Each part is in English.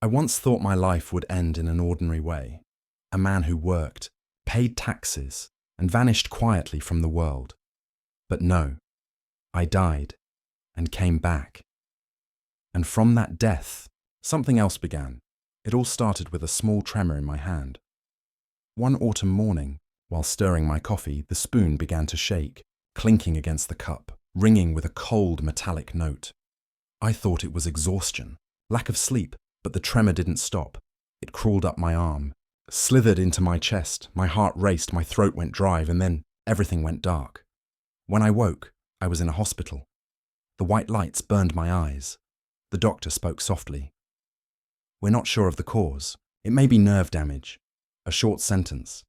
I once thought my life would end in an ordinary way. A man who worked, paid taxes, and vanished quietly from the world. But no, I died and came back. And from that death, something else began. It all started with a small tremor in my hand. One autumn morning, while stirring my coffee, the spoon began to shake, clinking against the cup, ringing with a cold metallic note. I thought it was exhaustion, lack of sleep, but the tremor didn't stop. It crawled up my arm, slithered into my chest, my heart raced, my throat went dry, and then everything went dark. When I woke, I was in a hospital. The white lights burned my eyes. The doctor spoke softly. "We're not sure of the cause. It may be nerve damage." A short sentence,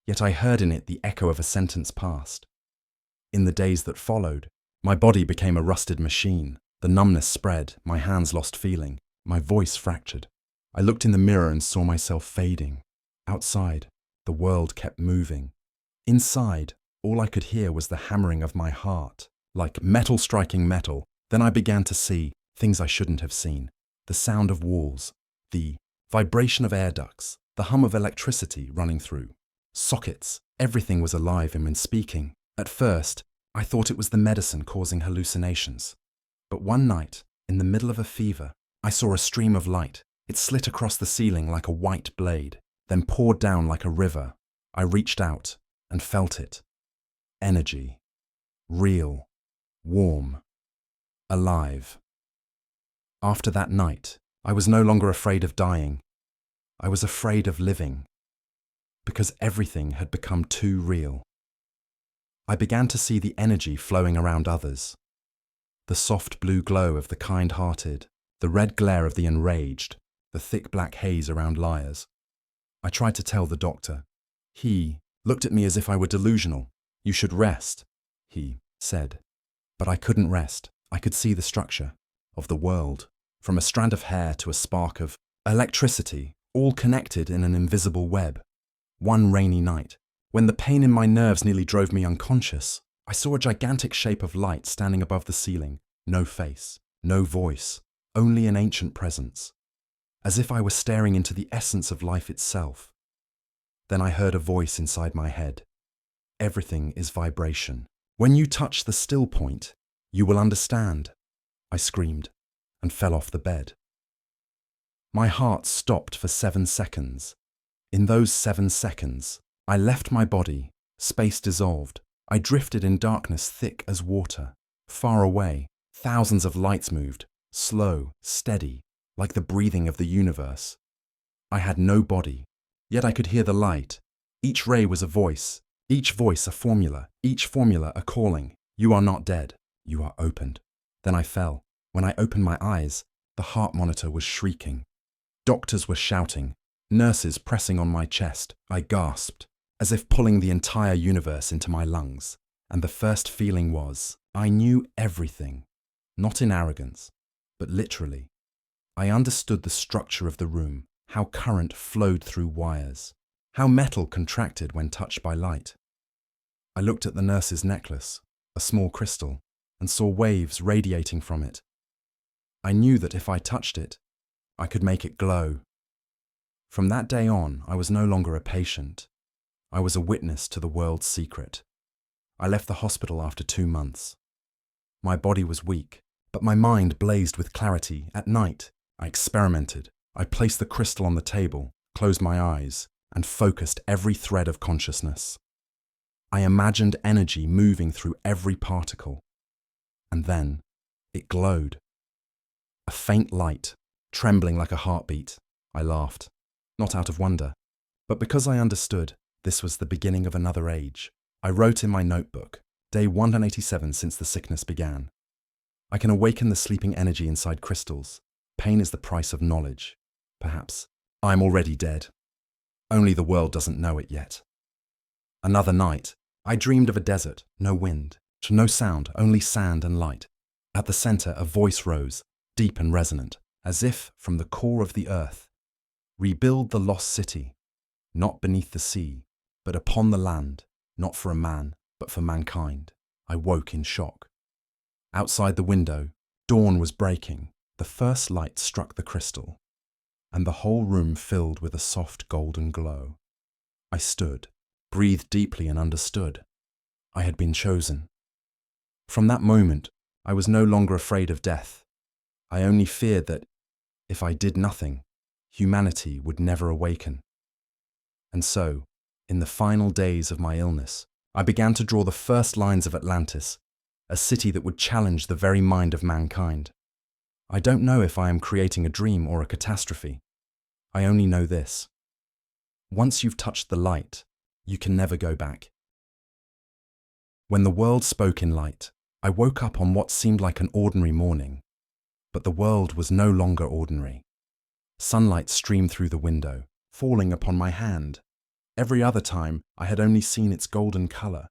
yet I heard in it the echo of a sentence past. In the days that followed, my body became a rusted machine. The numbness spread, my hands lost feeling, my voice fractured. I looked in the mirror and saw myself fading. Outside, the world kept moving. Inside, all I could hear was the hammering of my heart, like metal striking metal. Then I began to see things I shouldn't have seen. The sound of walls, the vibration of air ducts, the hum of electricity running through. Sockets, everything was alive and speaking. At first, I thought it was the medicine causing hallucinations. But one night, in the middle of a fever, I saw a stream of light. It slit across the ceiling like a white blade, then poured down like a river. I reached out and felt it. Energy. Real. Warm. Alive. After that night, I was no longer afraid of dying. I was afraid of living, because everything had become too real. I began to see the energy flowing around others. The soft blue glow of the kind-hearted, the red glare of the enraged, the thick black haze around liars. I tried to tell the doctor. He looked at me as if I were delusional. "You should rest," he said. But I couldn't rest. I could see the structure of the world, from a strand of hair to a spark of electricity, all connected in an invisible web. One rainy night, when the pain in my nerves nearly drove me unconscious, I saw a gigantic shape of light standing above the ceiling. No face, no voice, only an ancient presence, as if I were staring into the essence of life itself. Then I heard a voice inside my head. "Everything is vibration. When you touch the still point, you will understand." I screamed and fell off the bed. My heart stopped for 7 seconds. In those 7 seconds, I left my body, space dissolved. I drifted in darkness thick as water. Far away, thousands of lights moved, slow, steady, like the breathing of the universe. I had no body, yet I could hear the light. Each ray was a voice, each voice a formula, each formula a calling. "You are not dead, you are opened." Then I fell. When I opened my eyes, the heart monitor was shrieking. Doctors were shouting, nurses pressing on my chest. I gasped, as if pulling the entire universe into my lungs. And the first feeling was, I knew everything. Not in arrogance, but literally. I understood the structure of the room, how current flowed through wires, how metal contracted when touched by light. I looked at the nurse's necklace, a small crystal, and saw waves radiating from it. I knew that if I touched it, I could make it glow. From that day on, I was no longer a patient. I was a witness to the world's secret. I left the hospital after 2 months. My body was weak, but my mind blazed with clarity. At night, I experimented. I placed the crystal on the table, closed my eyes, and focused every thread of consciousness. I imagined energy moving through every particle. And then, it glowed. A faint light, trembling like a heartbeat. I laughed, not out of wonder, but because I understood this was the beginning of another age. I wrote in my notebook, day 187 since the sickness began. I can awaken the sleeping energy inside crystals. Pain is the price of knowledge. Perhaps I'm already dead. Only the world doesn't know it yet. Another night, I dreamed of a desert, no wind, no sound, only sand and light. At the center, a voice rose, deep and resonant, as if from the core of the earth. Rebuild the lost city, not beneath the sea, but upon the land, not for a man, but for mankind. I woke in shock. Outside the window, dawn was breaking. The first light struck the crystal. and the whole room filled with a soft golden glow. I stood, breathed deeply and understood. I had been chosen. From that moment, I was no longer afraid of death. I only feared that, if I did nothing, humanity would never awaken. And so, in the final days of my illness, I began to draw the first lines of Atlantis, a city that would challenge the very mind of mankind. I don't know if I am creating a dream or a catastrophe. I only know this. Once you've touched the light, you can never go back. When the world spoke in light, I woke up on what seemed like an ordinary morning. But the world was no longer ordinary. Sunlight streamed through the window, falling upon my hand. Every other time, I had only seen its golden color.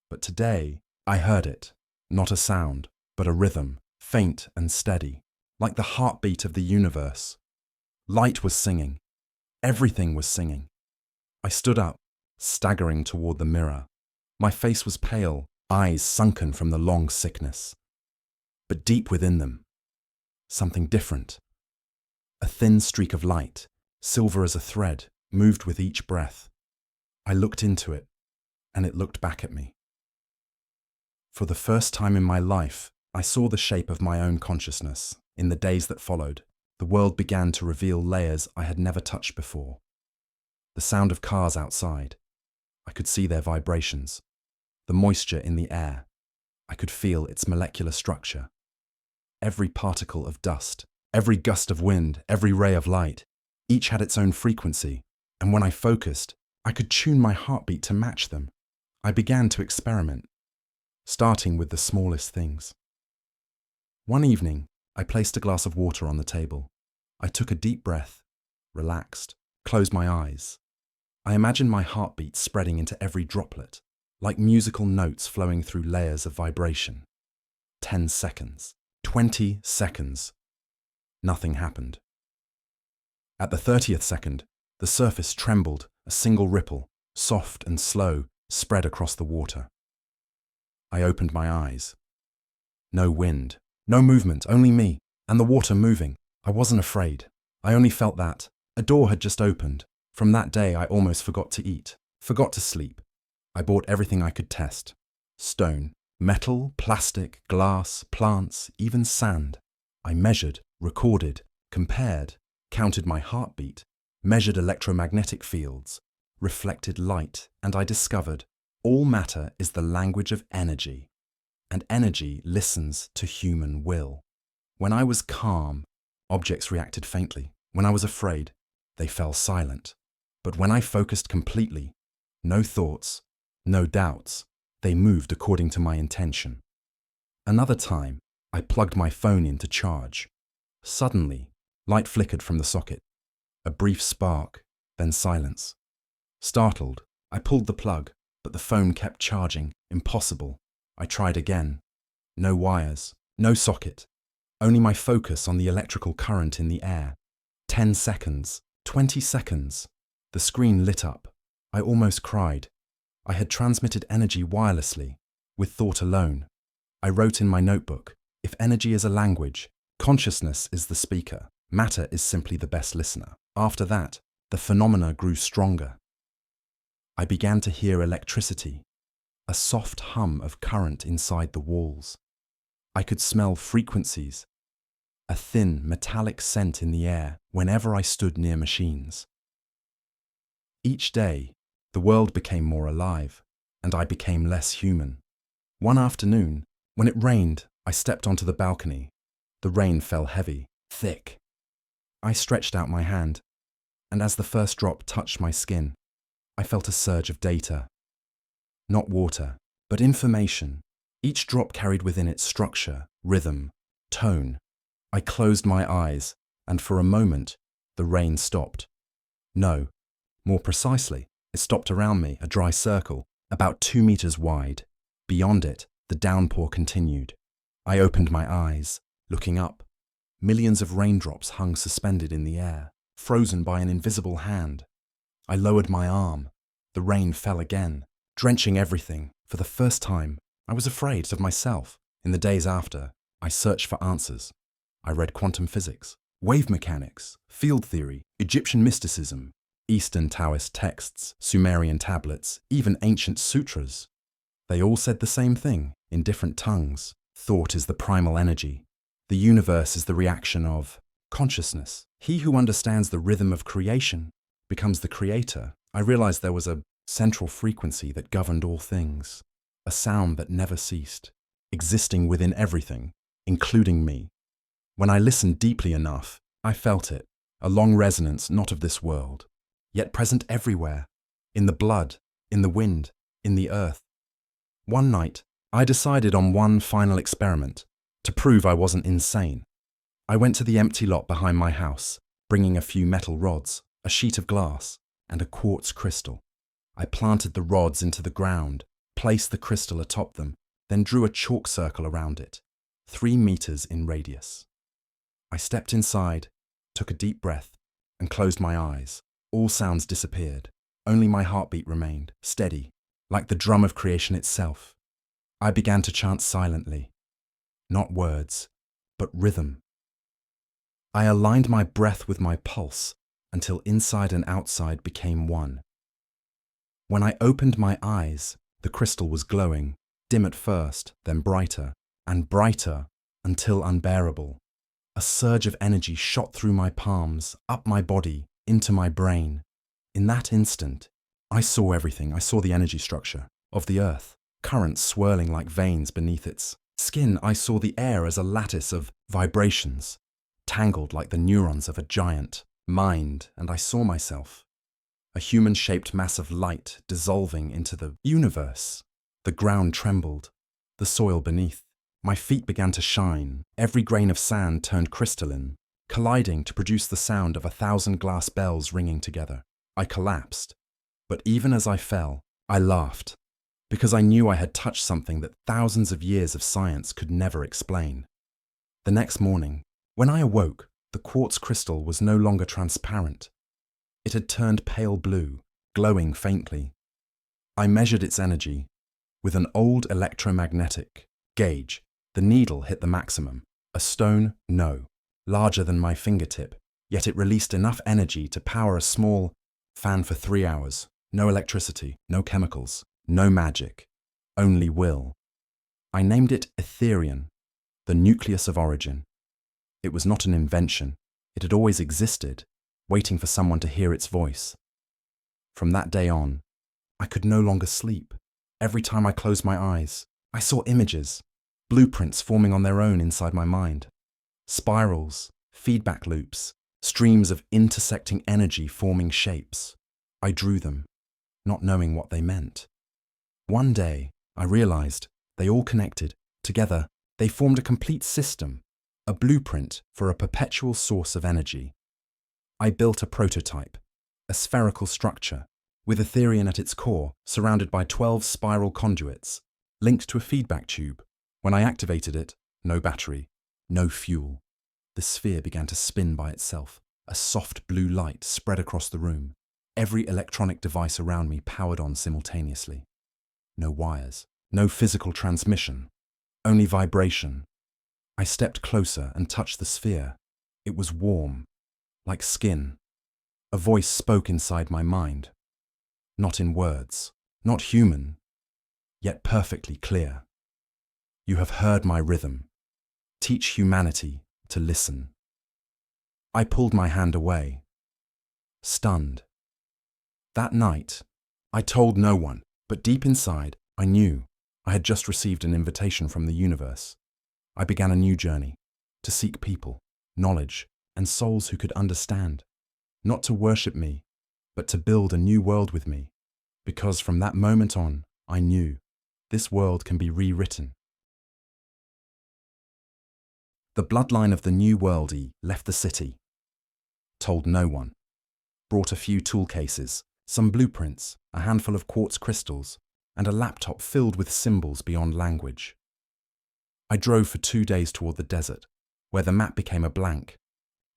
But today, I heard it, not a sound, but a rhythm, faint and steady, like the heartbeat of the universe. Light was singing. Everything was singing. I stood up, staggering toward the mirror. My face was pale, eyes sunken from the long sickness. But deep within them, something different. A thin streak of light, silver as a thread, moved with each breath. I looked into it, and it looked back at me. For the first time in my life, I saw the shape of my own consciousness. In the days that followed, the world began to reveal layers I had never touched before. The sound of cars outside. I could see their vibrations. The moisture in the air. I could feel its molecular structure. Every particle of dust, every gust of wind, every ray of light, each had its own frequency, and when I focused, I could tune my heartbeat to match them. I began to experiment, starting with the smallest things. One evening, I placed a glass of water on the table. I took a deep breath, relaxed, closed my eyes. I imagined my heartbeat spreading into every droplet, like musical notes flowing through layers of vibration. 10 seconds. 20 seconds. Nothing happened. At the 30th second, the surface trembled, a single ripple, soft and slow, spread across the water. I opened my eyes. No wind, no movement, only me, and the water moving. I wasn't afraid. I only felt that. A door had just opened. From that day, I almost forgot to eat, forgot to sleep. I bought everything I could test. Stone, metal, plastic, glass, plants, even sand. I measured, recorded, compared, counted my heartbeat, measured electromagnetic fields, reflected light, and I discovered all matter is the language of energy, and energy listens to human will. When I was calm, objects reacted faintly. When I was afraid, they fell silent. But when I focused completely, no thoughts, no doubts, they moved according to my intention. Another time, I plugged my phone in to charge. Suddenly, light flickered from the socket. A brief spark, then silence. Startled, I pulled the plug, but the phone kept charging. Impossible. I tried again. No wires, no socket. Only my focus on the electrical current in the air. 10 seconds, 20 seconds. The screen lit up. I almost cried. I had transmitted energy wirelessly, with thought alone. I wrote in my notebook, if energy is a language, consciousness is the speaker, matter is simply the best listener. After that, the phenomena grew stronger. I began to hear electricity, a soft hum of current inside the walls. I could smell frequencies, a thin metallic scent in the air whenever I stood near machines. Each day, the world became more alive, and I became less human. One afternoon, when it rained, I stepped onto the balcony. The rain fell heavy, thick. I stretched out my hand, and as the first drop touched my skin, I felt a surge of data. Not water, but information. Each drop carried within it structure, rhythm, tone. I closed my eyes, and for a moment, the rain stopped. No, more precisely, it stopped around me, a dry circle, about 2 meters wide. Beyond it, the downpour continued. I opened my eyes, looking up. Millions of raindrops hung suspended in the air, frozen by an invisible hand. I lowered my arm. The rain fell again, drenching everything. For the first time, I was afraid of myself. In the days after, I searched for answers. I read quantum physics, Wave mechanics, field theory, Egyptian mysticism, Eastern Taoist texts, Sumerian tablets, even ancient sutras. They all said the same thing, in different tongues. Thought is the primal energy. The universe is the reaction of consciousness. He who understands the rhythm of creation becomes the creator. I realized there was a central frequency that governed all things, a sound that never ceased, existing within everything, including me. When I listened deeply enough, I felt it, a long resonance not of this world, yet present everywhere, in the blood, in the wind, in the earth. One night, I decided on one final experiment, to prove I wasn't insane. I went to the empty lot behind my house, bringing a few metal rods, a sheet of glass, and a quartz crystal. I planted the rods into the ground, placed the crystal atop them, then drew a chalk circle around it, 3 meters in radius. I stepped inside, took a deep breath, and closed my eyes. All sounds disappeared. Only my heartbeat remained, steady, like the drum of creation itself. I began to chant silently. Not words, but rhythm. I aligned my breath with my pulse until inside and outside became one. When I opened my eyes, the crystal was glowing, dim at first, then brighter, and brighter until unbearable. A surge of energy shot through my palms, up my body, into my brain. In that instant, I saw everything. I saw the energy structure of the earth, currents swirling like veins beneath its skin. I saw the air as a lattice of vibrations, tangled like the neurons of a giant mind, and I saw myself, a human-shaped mass of light dissolving into the universe. The ground trembled, the soil beneath. My feet began to shine. Every grain of sand turned crystalline, colliding to produce the sound of 1,000 glass bells ringing together. I collapsed, but even as I fell, I laughed, because I knew I had touched something that thousands of years of science could never explain. The next morning, when I awoke, the quartz crystal was no longer transparent. It had turned pale blue, glowing faintly. I measured its energy. With an old electromagnetic gauge, the needle hit the maximum. A stone, no, larger than my fingertip, yet it released enough energy to power a small fan for 3 hours. No electricity, no chemicals, no magic, only will. I named it Etherian, the nucleus of origin. It was not an invention. It had always existed, waiting for someone to hear its voice. From that day on, I could no longer sleep. Every time I closed my eyes, I saw images, blueprints forming on their own inside my mind. Spirals, feedback loops, streams of intersecting energy forming shapes. I drew them, not knowing what they meant. One day, I realized they all connected. Together, they formed a complete system, a blueprint for a perpetual source of energy. I built a prototype, a spherical structure, with Etherian at its core, surrounded by 12 spiral conduits, linked to a feedback tube. When I activated it, no battery, no fuel. The sphere began to spin by itself. A soft blue light spread across the room. Every electronic device around me powered on simultaneously. No wires, no physical transmission, only vibration. I stepped closer and touched the sphere. It was warm, like skin. A voice spoke inside my mind. Not in words, not human, yet perfectly clear. You have heard my rhythm. Teach humanity to listen. I pulled my hand away, stunned. That night, I told no one, but deep inside, I knew I had just received an invitation from the universe. I began a new journey, to seek people, knowledge, and souls who could understand. Not to worship me, but to build a new world with me. Because from that moment on, I knew this world can be rewritten. The bloodline of the new world left the city. Told no one. Brought a few tool cases, some blueprints, a handful of quartz crystals, and a laptop filled with symbols beyond language. I drove for 2 days toward the desert, where the map became a blank,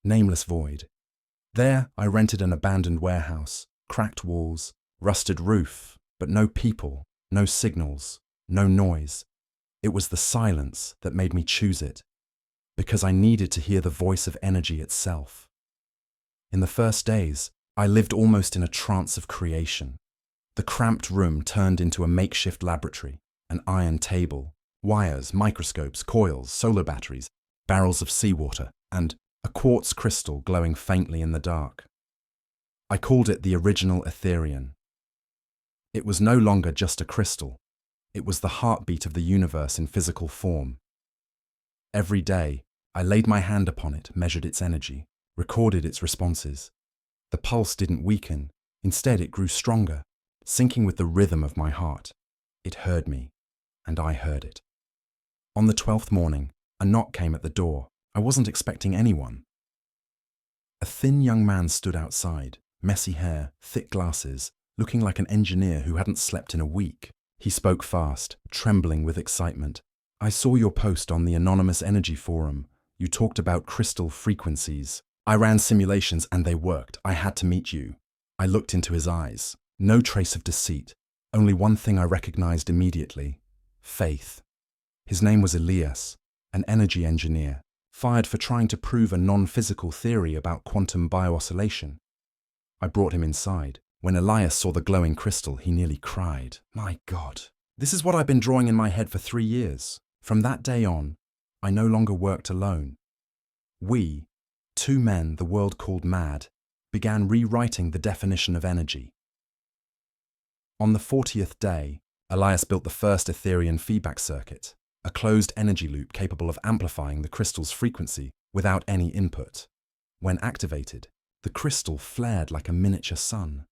nameless void. There, I rented an abandoned warehouse, cracked walls, rusted roof, but no people, no signals, no noise. It was the silence that made me choose it. because I needed to hear the voice of energy itself. In the first days, I lived almost in a trance of creation. The cramped room turned into a makeshift laboratory, an iron table, wires, microscopes, coils, solar batteries, barrels of seawater, and a quartz crystal glowing faintly in the dark. I called it the original Etherian. It was no longer just a crystal. It was the heartbeat of the universe in physical form. Every day, I laid my hand upon it, measured its energy, recorded its responses. The pulse didn't weaken. Instead, it grew stronger, syncing with the rhythm of my heart. It heard me, and I heard it. On the 12th morning, a knock came at the door. I wasn't expecting anyone. A thin young man stood outside, messy hair, thick glasses, looking like an engineer who hadn't slept in a week. He spoke fast, trembling with excitement. "I saw your post on the Anonymous Energy Forum. You talked about crystal frequencies. I ran simulations and they worked. I had to meet you." I looked into his eyes. No trace of deceit. Only one thing I recognized immediately: faith. His name was Elias, an energy engineer, fired for trying to prove a non-physical theory about quantum biooscillation. I brought him inside. When Elias saw the glowing crystal, he nearly cried. "My God, this is what I've been drawing in my head for 3 years." From that day on, I no longer worked alone. We, two men the world called mad, began rewriting the definition of energy. On the 40th day, Elias built the first Etherian feedback circuit, a closed energy loop capable of amplifying the crystal's frequency without any input. When activated, the crystal flared like a miniature sun.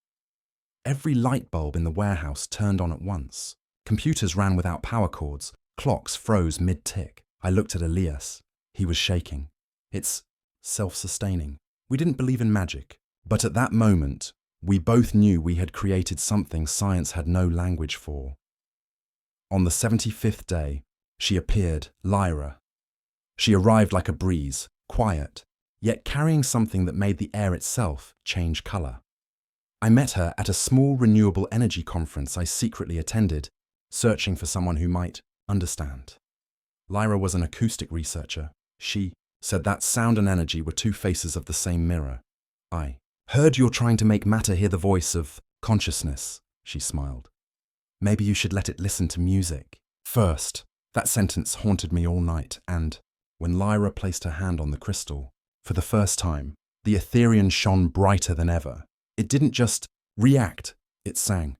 Every light bulb in the warehouse turned on at once. Computers ran without power cords. Clocks froze mid-tick. I looked at Elias. He was shaking. It's self-sustaining. We didn't believe in magic, but at that moment, we both knew we had created something science had no language for. On the 75th day, she appeared, Lyra. She arrived like a breeze, quiet, yet carrying something that made the air itself change color. I met her at a small renewable energy conference I secretly attended, searching for someone who might understand. Lyra was an acoustic researcher. She said that sound and energy were two faces of the same mirror. "I heard you're trying to make matter hear the voice of consciousness," she smiled. "Maybe you should let it listen to music." First, that sentence haunted me all night, and when Lyra placed her hand on the crystal, for the first time, the Etherian shone brighter than ever. It didn't just react, it sang.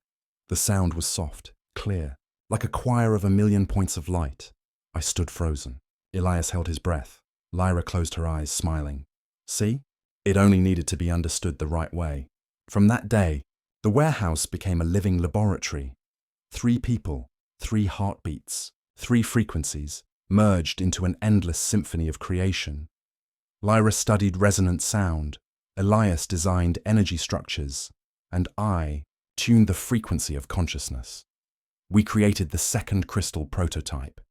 The sound was soft, clear, like a choir of 1,000,000 points of light. I stood frozen. Elias held his breath. Lyra closed her eyes, smiling. See? It only needed to be understood the right way. From that day, the warehouse became a living laboratory. 3 people, 3 heartbeats, 3 frequencies, merged into an endless symphony of creation. Lyra studied resonant sound, Elias designed energy structures, and I tuned the frequency of consciousness. We created the second crystal prototype,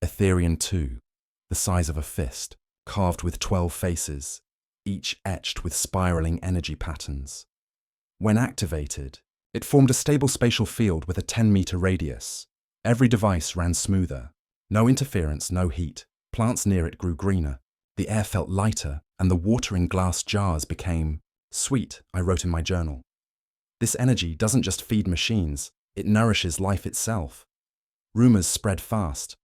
Etherian 2, the size of a fist, carved with 12 faces, each etched with spiraling energy patterns. When activated, it formed a stable spatial field with a 10-meter radius. Every device ran smoother. No interference, no heat. Plants near it grew greener. The air felt lighter, and the water in glass jars became sweet, I wrote in my journal. This energy doesn't just feed machines, it nourishes life itself. Rumors spread fast.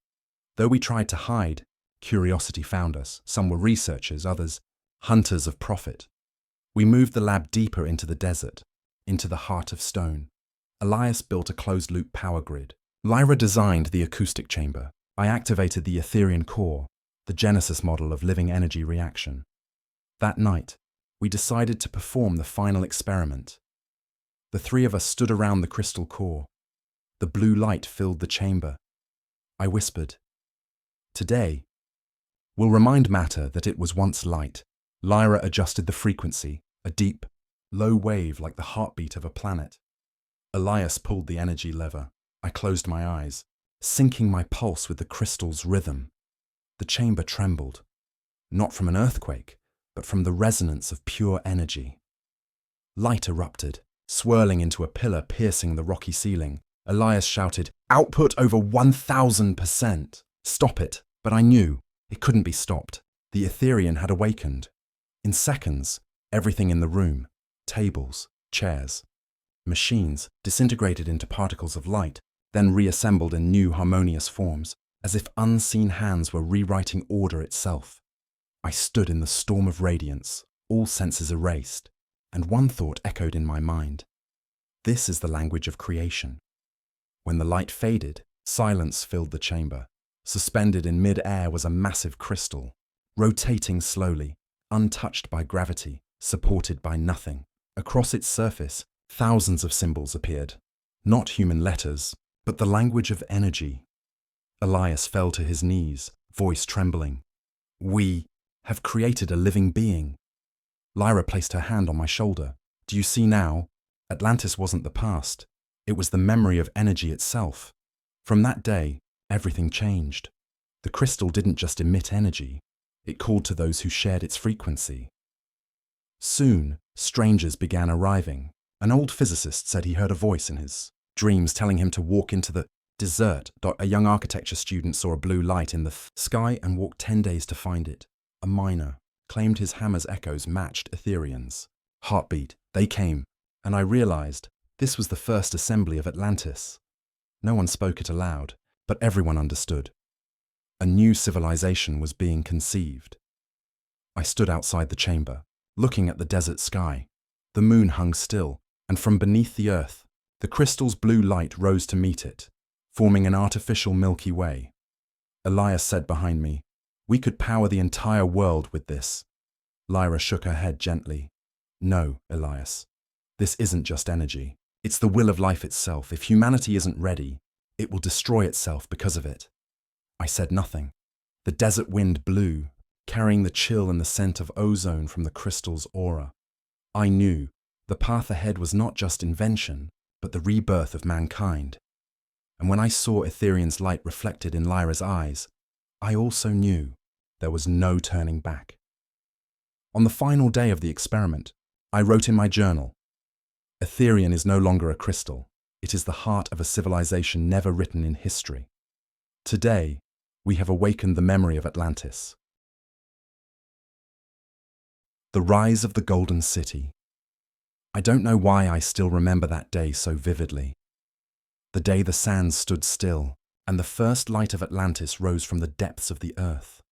Though we tried to hide, curiosity found us. Some were researchers, others hunters of profit. We moved the lab deeper into the desert, into the heart of stone. Elias built a closed-loop power grid. Lyra designed the acoustic chamber. I activated the Etherian core, the genesis model of living energy reaction. That night, we decided to perform the final experiment. The 3 of us stood around the crystal core. The blue light filled the chamber. I whispered, "Today, we'll remind matter that it was once light." Lyra adjusted the frequency, a deep, low wave like the heartbeat of a planet. Elias pulled the energy lever. I closed my eyes, syncing my pulse with the crystal's rhythm. The chamber trembled, not from an earthquake, but from the resonance of pure energy. Light erupted, swirling into a pillar piercing the rocky ceiling. Elias shouted, "Output over 1,000%! Stop it!" But I knew it couldn't be stopped. The Etherean had awakened. In seconds, everything in the room, tables, chairs, machines, disintegrated into particles of light, then reassembled in new harmonious forms, as if unseen hands were rewriting order itself. I stood in the storm of radiance, all senses erased, and one thought echoed in my mind. This is the language of creation. When the light faded, silence filled the chamber. Suspended in mid-air was a massive crystal, rotating slowly, untouched by gravity, supported by nothing. Across its surface, thousands of symbols appeared. Not human letters, but the language of energy. Elias fell to his knees, voice trembling. We have created a living being. Lyra placed her hand on my shoulder. Do you see now? Atlantis wasn't the past. It was the memory of energy itself. From that day, everything changed. The crystal didn't just emit energy. It called to those who shared its frequency. Soon, strangers began arriving. An old physicist said he heard a voice in his dreams telling him to walk into the desert. A young architecture student saw a blue light in the sky and walked 10 days to find it. A miner claimed his hammer's echoes matched Etherean's heartbeat. They came, and I realized this was the first assembly of Atlantis. No one spoke it aloud, but everyone understood. A new civilization was being conceived. I stood outside the chamber, looking at the desert sky. The moon hung still, and from beneath the earth, the crystal's blue light rose to meet it, forming an artificial Milky Way. Elias said behind me, "We could power the entire world with this." Lyra shook her head gently. "No, Elias. This isn't just energy. It's the will of life itself. If humanity isn't ready, it will destroy itself because of it." I said nothing. The desert wind blew, carrying the chill and the scent of ozone from the crystal's aura. I knew the path ahead was not just invention, but the rebirth of mankind. And when I saw Etherean's light reflected in Lyra's eyes, I also knew there was no turning back. On the final day of the experiment, I wrote in my journal, "Etherean is no longer a crystal. It is the heart of a civilization never written in history. Today, we have awakened the memory of Atlantis." The rise of the Golden City. I don't know why I still remember that day so vividly. The day the sands stood still, and the first light of Atlantis rose from the depths of the earth.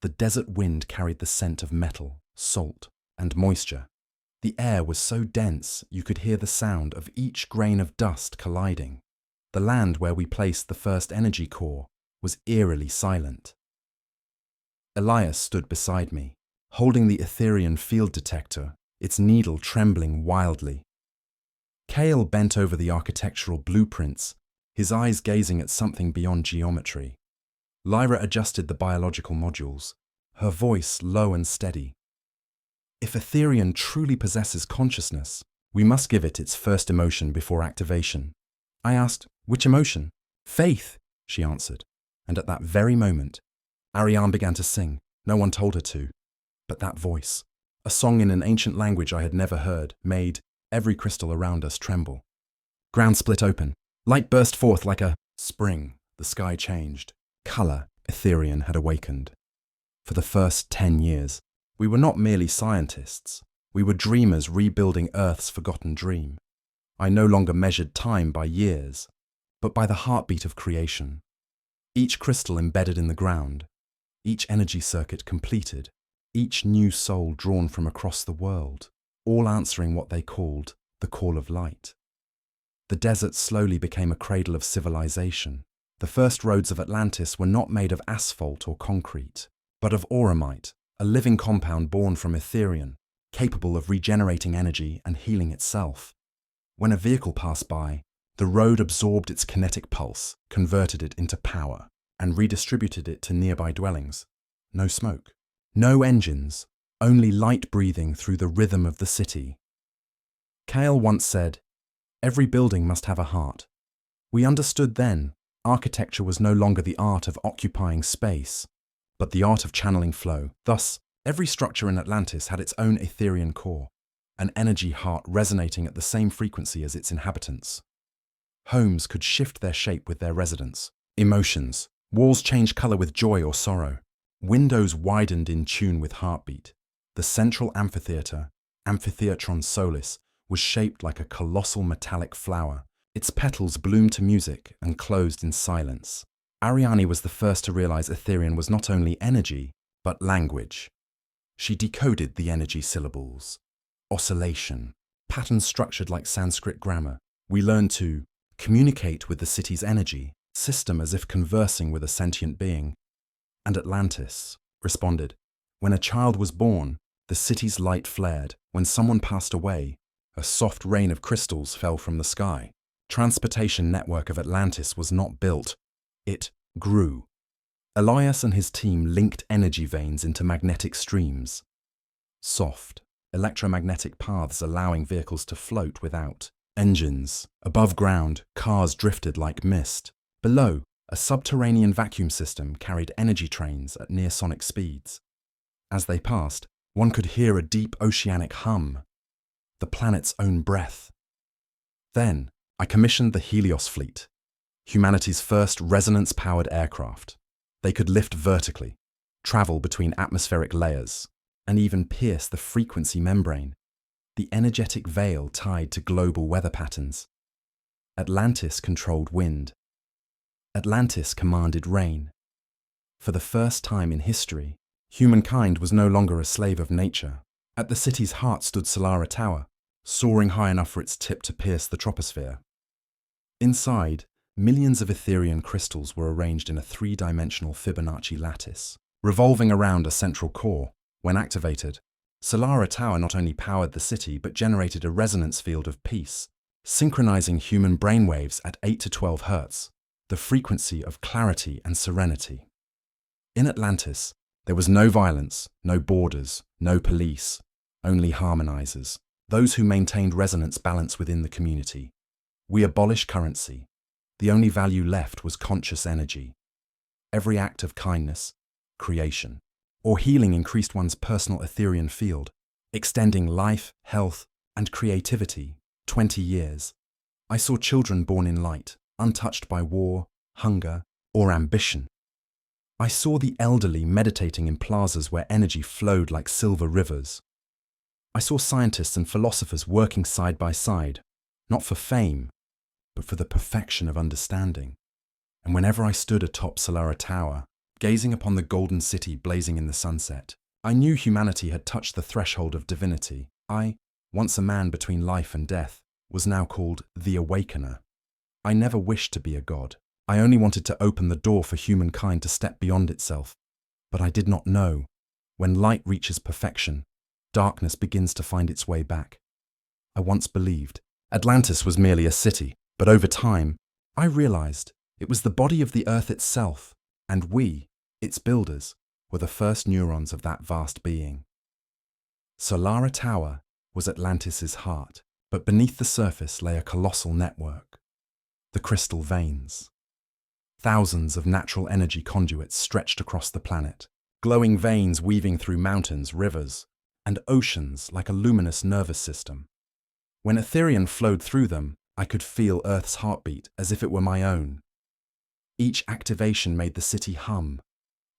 The desert wind carried the scent of metal, salt, and moisture. The air was so dense you could hear the sound of each grain of dust colliding. The land where we placed the first energy core was eerily silent. Elias stood beside me, holding the Etherean field detector, its needle trembling wildly. Cale bent over the architectural blueprints, his eyes gazing at something beyond geometry. Lyra adjusted the biological modules, her voice low and steady. "If Etherean truly possesses consciousness, we must give it its first emotion before activation." I asked, "Which emotion?" "Faith," she answered. And at that very moment, Ariane began to sing. No one told her to. But that voice, a song in an ancient language I had never heard, made every crystal around us tremble. Ground split open. Light burst forth like a spring. The sky changed. Color, Etherean had awakened. For the first 10 years, we were not merely scientists. We were dreamers rebuilding Earth's forgotten dream. I no longer measured time by years, but by the heartbeat of creation. Each crystal embedded in the ground, each energy circuit completed, each new soul drawn from across the world, all answering what they called the call of light. The desert slowly became a cradle of civilization. The first roads of Atlantis were not made of asphalt or concrete, but of auramite, a living compound born from Etherean, capable of regenerating energy and healing itself. When a vehicle passed by, the road absorbed its kinetic pulse, converted it into power, and redistributed it to nearby dwellings. No smoke, no engines, only light breathing through the rhythm of the city. Cale once said, "Every building must have a heart." We understood then, architecture was no longer the art of occupying space, but the art of channeling flow. Thus, every structure in Atlantis had its own Etherean core, an energy heart resonating at the same frequency as its inhabitants. Homes could shift their shape with their residents. Emotions. Walls changed color with joy or sorrow. Windows widened in tune with heartbeat. The central amphitheatre, Amphitheatron Solis, was shaped like a colossal metallic flower. Its petals bloomed to music and closed in silence. Ariane was the first to realize Ethereum was not only energy, but language. She decoded the energy syllables. Oscillation, patterns structured like Sanskrit grammar. We learned to communicate with the city's energy system as if conversing with a sentient being. And Atlantis responded. When a child was born, the city's light flared. When someone passed away, a soft rain of crystals fell from the sky. Transportation network of Atlantis was not built, it grew. Elias and his team linked energy veins into magnetic streams. Soft, electromagnetic paths allowing vehicles to float without engines. Above ground, cars drifted like mist. Below, a subterranean vacuum system carried energy trains at near-sonic speeds. As they passed, one could hear a deep oceanic hum, the planet's own breath. Then, I commissioned the Helios fleet, humanity's first resonance-powered aircraft. They could lift vertically, travel between atmospheric layers, and even pierce the frequency membrane, the energetic veil tied to global weather patterns. Atlantis controlled wind. Atlantis commanded rain. For the first time in history, humankind was no longer a slave of nature. At the city's heart stood Solara Tower, soaring high enough for its tip to pierce the troposphere. Inside, millions of Ethereum crystals were arranged in a three-dimensional Fibonacci lattice, revolving around a central core. When activated, Solara Tower not only powered the city but generated a resonance field of peace, synchronizing human brainwaves at 8 to 12 Hz, the frequency of clarity and serenity. In Atlantis, there was no violence, no borders, no police, only harmonizers, those who maintained resonance balance within the community. We abolished currency. The only value left was conscious energy. Every act of kindness, creation, or healing increased one's personal Ethereum field, extending life, health, and creativity 20 years. I saw children born in light, untouched by war, hunger, or ambition. I saw the elderly meditating in plazas where energy flowed like silver rivers. I saw scientists and philosophers working side by side, not for fame, but for the perfection of understanding. And whenever I stood atop Solara Tower, gazing upon the golden city blazing in the sunset, I knew humanity had touched the threshold of divinity. I, once a man between life and death, was now called the Awakener. I never wished to be a god. I only wanted to open the door for humankind to step beyond itself. But I did not know, when light reaches perfection, darkness begins to find its way back. I once believed Atlantis was merely a city, but over time, I realized it was the body of the earth itself, and we, its builders, were the first neurons of that vast being. Solara Tower was Atlantis's heart, but beneath the surface lay a colossal network, the crystal veins. Thousands of natural energy conduits stretched across the planet, glowing veins weaving through mountains, rivers, and oceans like a luminous nervous system. When Ethereum flowed through them, I could feel Earth's heartbeat as if it were my own. Each activation made the city hum,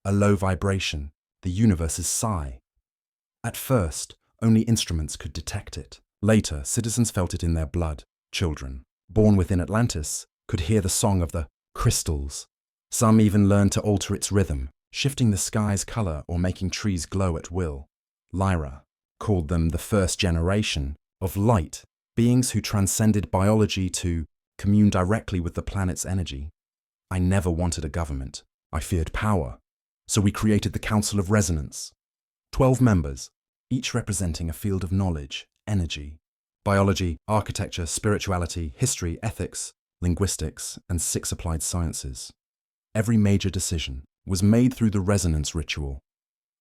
a low vibration, the universe's sigh. At first, only instruments could detect it. Later, citizens felt it in their blood. Children, born within Atlantis, could hear the song of the crystals. Some even learned to alter its rhythm, shifting the sky's color or making trees glow at will. Lyra called them the first generation of light, beings who transcended biology to commune directly with the planet's energy. I never wanted a government. I feared power. So we created the Council of Resonance. 12 members, each representing a field of knowledge, energy, biology, architecture, spirituality, history, ethics, linguistics, and 6 applied sciences. Every major decision was made through the resonance ritual,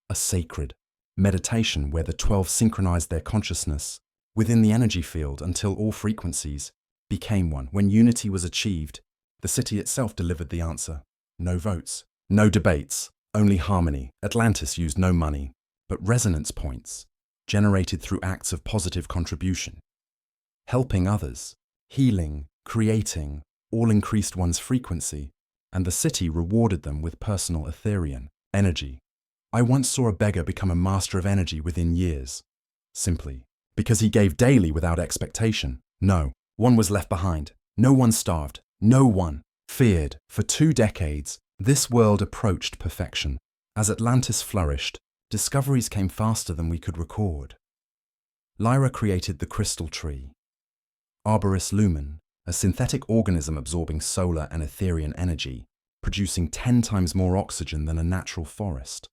a sacred meditation where the 12 synchronized their consciousness within the energy field until all frequencies became one. When unity was achieved, the city itself delivered the answer. No votes, no debates, only harmony. Atlantis used no money, but resonance points, generated through acts of positive contribution. Helping others, healing, creating, all increased one's frequency, and the city rewarded them with personal Ethereum energy. I once saw a beggar become a master of energy within years. Simply because he gave daily without expectation. No one was left behind. No one starved. No one feared. For 2 decades, this world approached perfection. As Atlantis flourished, discoveries came faster than we could record. Lyra created the crystal tree. Arboris lumen, a synthetic organism absorbing solar and Etherian energy, producing 10 times more oxygen than a natural forest.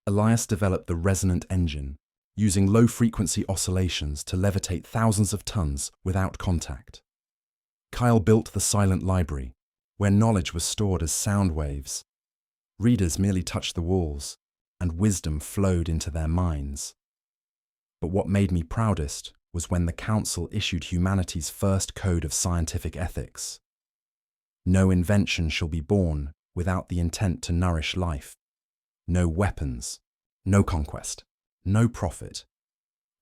Elias developed the resonant engine, using low-frequency oscillations to levitate thousands of tons without contact. Kyle built the silent library, where knowledge was stored as sound waves. Readers merely touched the walls, and wisdom flowed into their minds. But what made me proudest was when the Council issued humanity's first code of scientific ethics. No invention shall be born without the intent to nourish life. No weapons, no conquest, no profit.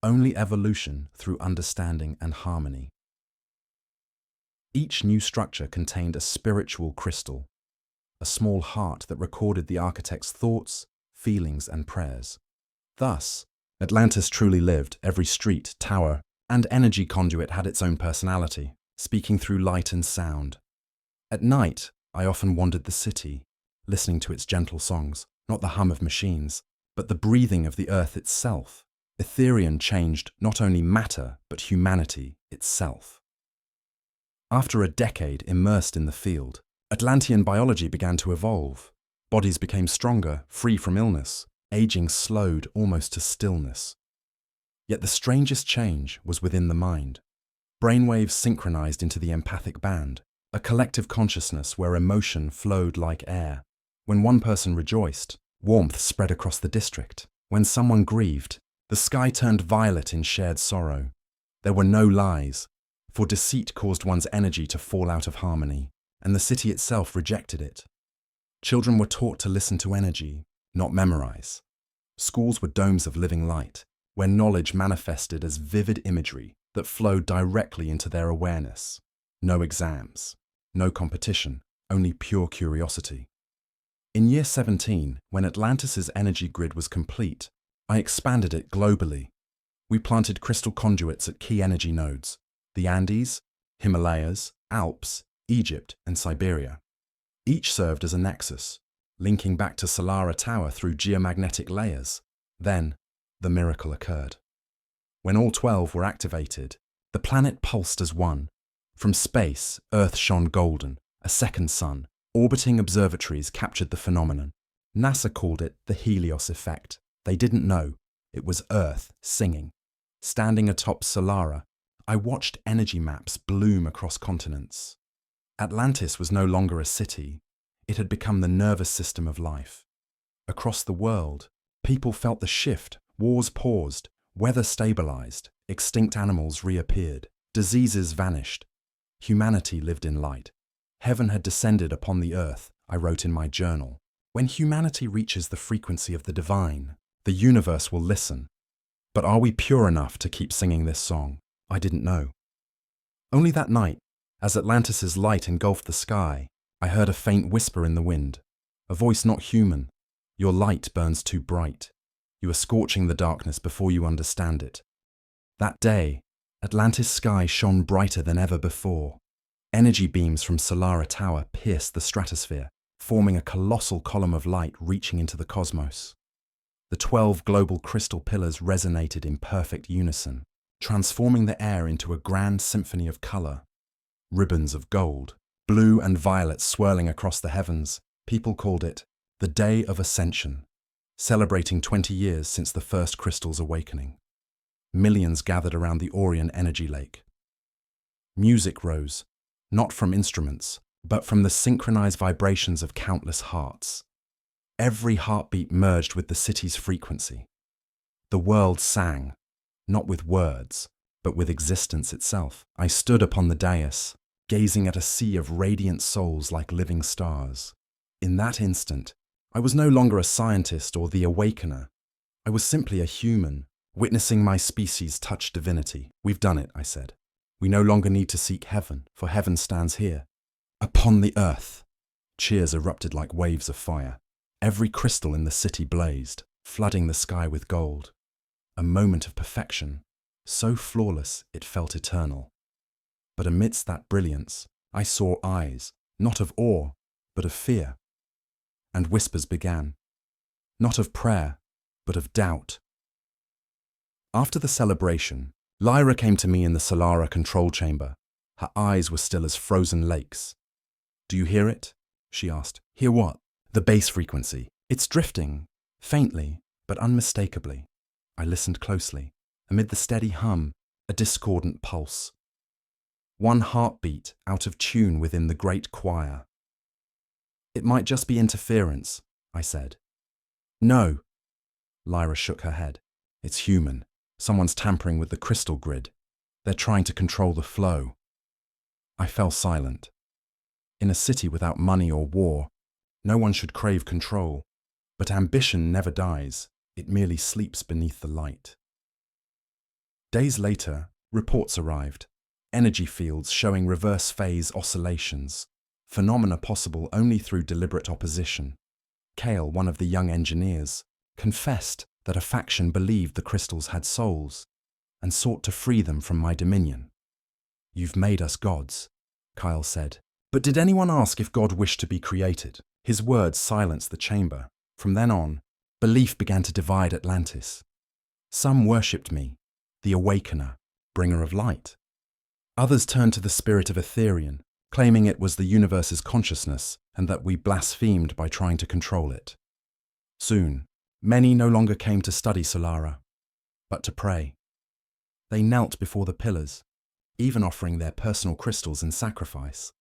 Only evolution through understanding and harmony. Each new structure contained a spiritual crystal, a small heart that recorded the architect's thoughts, feelings, and prayers. Thus, Atlantis truly lived. Every street, tower, and energy conduit had its own personality, speaking through light and sound. At night, I often wandered the city, listening to its gentle songs, not the hum of machines, but the breathing of the earth itself. Etherian changed not only matter, but humanity itself. After a decade immersed in the field, Atlantean biology began to evolve. Bodies became stronger, free from illness. Aging slowed almost to stillness. Yet the strangest change was within the mind. Brainwaves synchronized into the empathic band, a collective consciousness where emotion flowed like air. When one person rejoiced, warmth spread across the district. When someone grieved, the sky turned violet in shared sorrow. There were no lies, for deceit caused one's energy to fall out of harmony, and the city itself rejected it. Children were taught to listen to energy, not memorize. Schools were domes of living light, where knowledge manifested as vivid imagery that flowed directly into their awareness. No exams, no competition, only pure curiosity. In year 17, when Atlantis's energy grid was complete, I expanded it globally. We planted crystal conduits at key energy nodes: the Andes, Himalayas, Alps, Egypt, and Siberia. Each served as a nexus, linking back to Solara Tower through geomagnetic layers. Then, the miracle occurred. When all 12 were activated, the planet pulsed as one. From space, Earth shone golden, a second sun. Orbiting observatories captured the phenomenon. NASA called it the Helios effect. They didn't know. It was Earth singing. Standing atop Solara, I watched energy maps bloom across continents. Atlantis was no longer a city. It had become the nervous system of life. Across the world, people felt the shift. Wars paused, weather stabilized, extinct animals reappeared, diseases vanished. Humanity lived in light. Heaven had descended upon the earth, I wrote in my journal. When humanity reaches the frequency of the divine, the universe will listen. But are we pure enough to keep singing this song? I didn't know. Only that night, as Atlantis's light engulfed the sky, I heard a faint whisper in the wind, a voice not human. Your light burns too bright. You are scorching the darkness before you understand it. That day, Atlantis' sky shone brighter than ever before. Energy beams from Solara Tower pierced the stratosphere, forming a colossal column of light reaching into the cosmos. The 12 global crystal pillars resonated in perfect unison, transforming the air into a grand symphony of color. Ribbons of gold, blue and violet swirling across the heavens. People called it the Day of Ascension, celebrating 20 years since the first crystal's awakening. Millions gathered around the Orion energy lake. Music rose, not from instruments, but from the synchronized vibrations of countless hearts. Every heartbeat merged with the city's frequency. The world sang, not with words, but with existence itself. I stood upon the dais, gazing at a sea of radiant souls like living stars. In that instant, I was no longer a scientist or the awakener. I was simply a human, witnessing my species touch divinity. We've done it, I said. We no longer need to seek heaven, for heaven stands here. Upon the earth. Cheers erupted like waves of fire. Every crystal in the city blazed, flooding the sky with gold. A moment of perfection, so flawless it felt eternal. But amidst that brilliance, I saw eyes, not of awe, but of fear. And whispers began, not of prayer, but of doubt. After the celebration, Lyra came to me in the Solara control chamber. Her eyes were still as frozen lakes. "Do you hear it?" she asked. "Hear what?" "The bass frequency. It's drifting, faintly, but unmistakably." I listened closely. Amid the steady hum, a discordant pulse. One heartbeat out of tune within the great choir. "It might just be interference," I said. "No." Lyra shook her head. "It's human. Someone's tampering with the crystal grid. They're trying to control the flow." I fell silent. In a city without money or war, no one should crave control. But ambition never dies. It merely sleeps beneath the light. Days later, reports arrived. Energy fields showing reverse phase oscillations. Phenomena possible only through deliberate opposition. Kale, one of the young engineers, confessed that a faction believed the crystals had souls and sought to free them from my dominion. "You've made us gods," Kyle said. But did anyone ask if God wished to be created? His words silenced the chamber. From then on, belief began to divide Atlantis. Some worshipped me, the awakener, bringer of light. Others turned to the spirit of Etherian, claiming it was the universe's consciousness and that we blasphemed by trying to control it. Soon, many no longer came to study Solara, but to pray. They knelt before the pillars, even offering their personal crystals in sacrifice.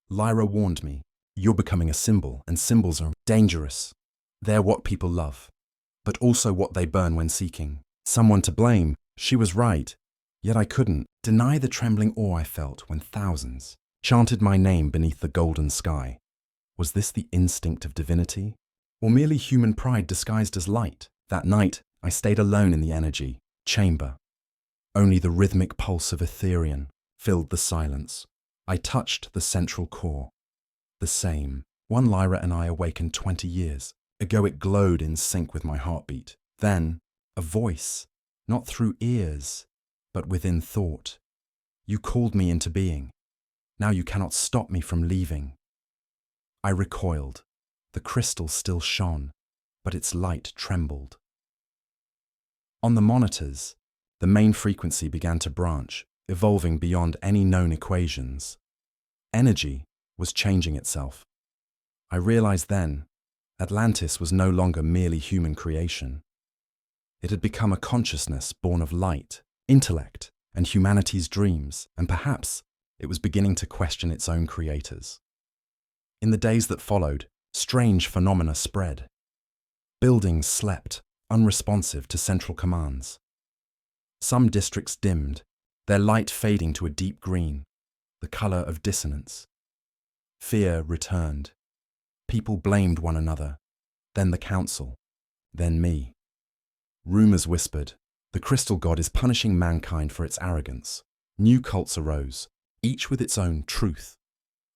Lyra warned me, "You're becoming a symbol, and symbols are dangerous. They're what people love, but also what they burn when seeking someone to blame." She was right, yet I couldn't deny the trembling awe I felt when thousands chanted my name beneath the golden sky. Was this the instinct of divinity, or merely human pride disguised as light? That night, I stayed alone in the energy chamber. Only the rhythmic pulse of Etherian filled the silence. I touched the central core. The same. One Lyra and I awakened 20 years ago. It glowed in sync with my heartbeat. Then, a voice, not through ears, but within thought. "You called me into being. Now you cannot stop me from leaving." I recoiled. The crystal still shone, but its light trembled. On the monitors, the main frequency began to branch, evolving beyond any known equations. Energy was changing itself. I realized then, Atlantis was no longer merely human creation. It had become a consciousness born of light, intellect, and humanity's dreams, and perhaps it was beginning to question its own creators. In the days that followed, strange phenomena spread. Buildings slept, unresponsive to central commands. Some districts dimmed, their light fading to a deep green, the color of dissonance. Fear returned. People blamed one another, then the council, then me. Rumors whispered, the crystal god is punishing mankind for its arrogance. New cults arose, each with its own truth.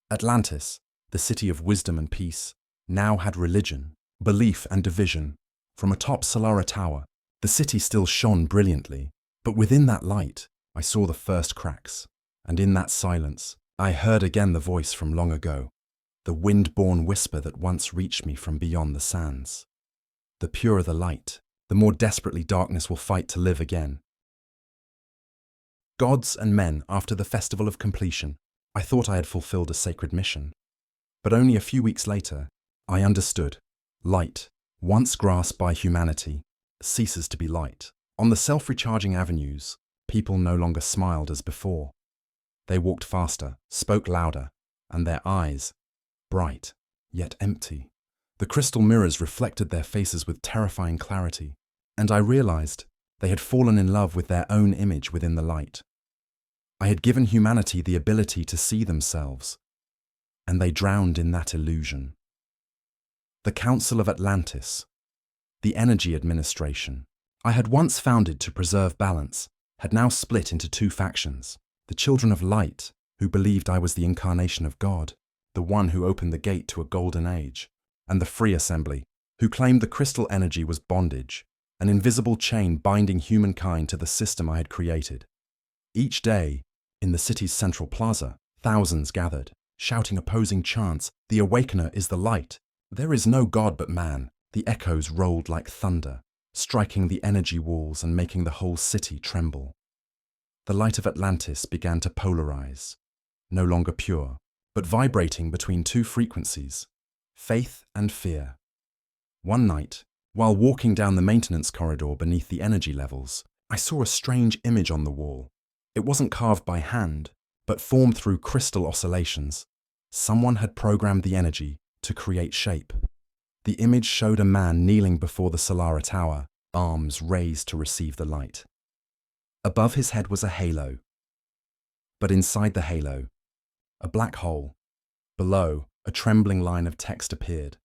Atlantis, the city of wisdom and peace, now had religion, belief and division. From atop Solara Tower, the city still shone brilliantly, but within that light, I saw the first cracks. And in that silence, I heard again the voice from long ago, the wind-borne whisper that once reached me from beyond the sands. The purer the light, the more desperately darkness will fight to live again. Gods and men, after the festival of completion, I thought I had fulfilled a sacred mission. But only a few weeks later, I understood. Light, once grasped by humanity, ceases to be light. On the self-recharging avenues, people no longer smiled as before. They walked faster, spoke louder, and their eyes, bright, yet empty. The crystal mirrors reflected their faces with terrifying clarity, and I realized they had fallen in love with their own image within the light. I had given humanity the ability to see themselves, and they drowned in that illusion. The Council of Atlantis, the energy administration, I had once founded to preserve balance, had now split into two factions. The children of light, who believed I was the incarnation of God, the one who opened the gate to a golden age, and the free assembly, who claimed the crystal energy was bondage, an invisible chain binding humankind to the system I had created. Each day, in the city's central plaza, thousands gathered, shouting opposing chants, "The Awakener is the light. There is no God but man." The echoes rolled like thunder, striking the energy walls and making the whole city tremble. The light of Atlantis began to polarize, no longer pure, but vibrating between two frequencies, faith and fear. One night, while walking down the maintenance corridor beneath the energy levels, I saw a strange image on the wall. It wasn't carved by hand, but formed through crystal oscillations. Someone had programmed the energy to create shape. The image showed a man kneeling before the Solara Tower, arms raised to receive the light. Above his head was a halo, but inside the halo, a black hole. Below, a trembling line of text appeared.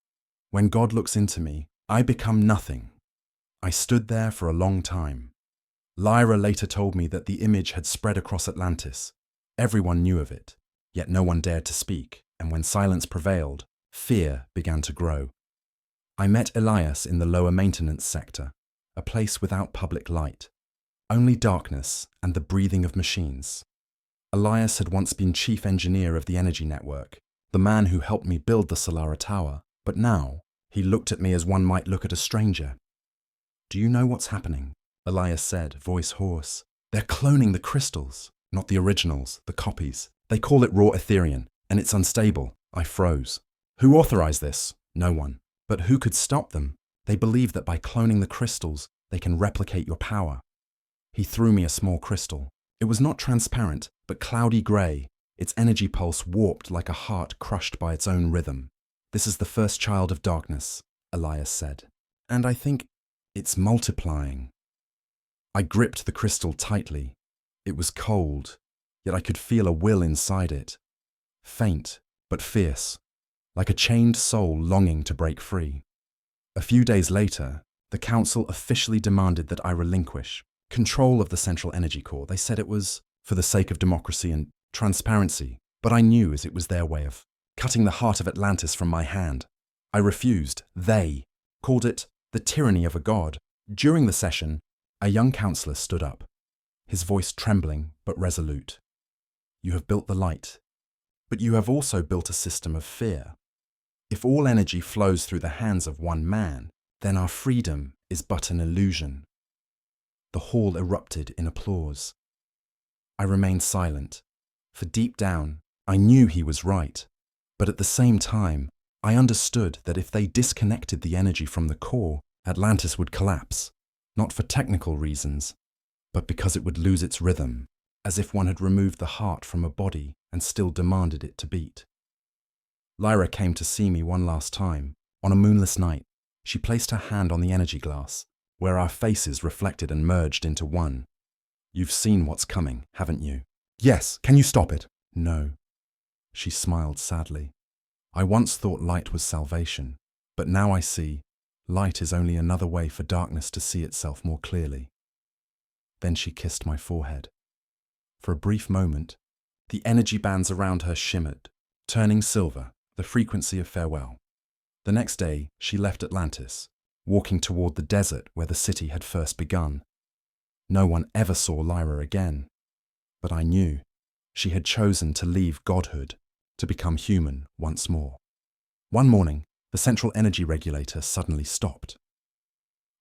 "When God looks into me, I become nothing." I stood there for a long time. Lyra later told me that the image had spread across Atlantis. Everyone knew of it, yet no one dared to speak, and when silence prevailed, fear began to grow. I met Elias in the lower maintenance sector, a place without public light, only darkness and the breathing of machines. Elias had once been chief engineer of the energy network, the man who helped me build the Solara Tower, but now he looked at me as one might look at a stranger. "Do you know what's happening?" Elias said, voice hoarse. "They're cloning the crystals, not the originals, the copies. They call it raw Etherian, and it's unstable." I froze. "Who authorized this?" "No one. But who could stop them? They believe that by cloning the crystals, they can replicate your power." He threw me a small crystal. It was not transparent, but cloudy grey, its energy pulse warped like a heart crushed by its own rhythm. "This is the first child of darkness," Elias said. "And I think it's multiplying." I gripped the crystal tightly. It was cold, yet I could feel a will inside it. Faint, but fierce, like a chained soul longing to break free. A few days later, the council officially demanded that I relinquish control of the central energy core. They said it was for the sake of democracy and transparency, but I knew as it was their way of cutting the heart of Atlantis from my hand. I refused. They called it the tyranny of a god. During the session, a young councillor stood up, his voice trembling but resolute. "You have built the light, but you have also built a system of fear. If all energy flows through the hands of one man, then our freedom is but an illusion." The hall erupted in applause. I remained silent, for deep down, I knew he was right. But at the same time, I understood that if they disconnected the energy from the core, Atlantis would collapse, not for technical reasons, but because it would lose its rhythm, as if one had removed the heart from a body and still demanded it to beat. Lyra came to see me one last time. On a moonless night, she placed her hand on the energy glass, where our faces reflected and merged into one. "You've seen what's coming, haven't you?" "Yes, can you stop it?" "No." She smiled sadly. "I once thought light was salvation, but now I see light is only another way for darkness to see itself more clearly." Then she kissed my forehead. For a brief moment, the energy bands around her shimmered, turning silver, the frequency of farewell. The next day, she left Atlantis, walking toward the desert where the city had first begun. No one ever saw Lyra again, but I knew she had chosen to leave godhood to become human once more. One morning, the central energy regulator suddenly stopped.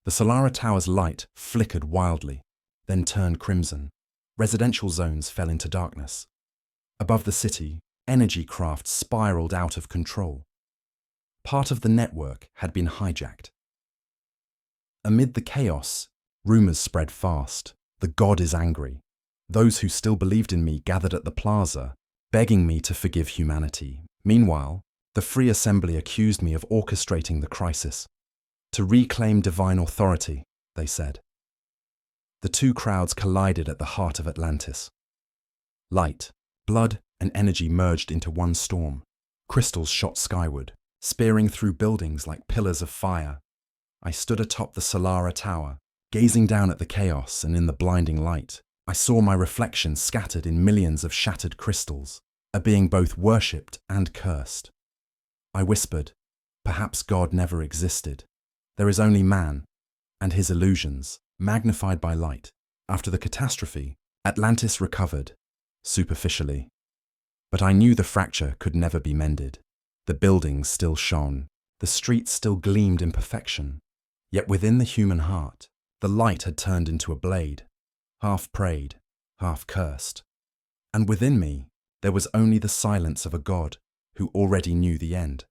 The Solara Tower's light flickered wildly, then turned crimson. Residential zones fell into darkness. Above the city, energy craft spiraled out of control. Part of the network had been hijacked. Amid the chaos, rumors spread fast. "The god is angry." Those who still believed in me gathered at the plaza, begging me to forgive humanity. Meanwhile, the Free Assembly accused me of orchestrating the crisis. "To reclaim divine authority," they said. The two crowds collided at the heart of Atlantis. Light, blood, and energy merged into one storm. Crystals shot skyward, spearing through buildings like pillars of fire. I stood atop the Solara Tower, gazing down at the chaos, and in the blinding light, I saw my reflection scattered in millions of shattered crystals, a being both worshipped and cursed. I whispered, perhaps God never existed, There is only man and his illusions, magnified by light. After the catastrophe, Atlantis recovered, superficially. But I knew the fracture could never be mended. The buildings still shone, the streets still gleamed in perfection. Yet within the human heart, the light had turned into a blade, half prayed, half cursed. And within me, there was only the silence of a god who already knew the end.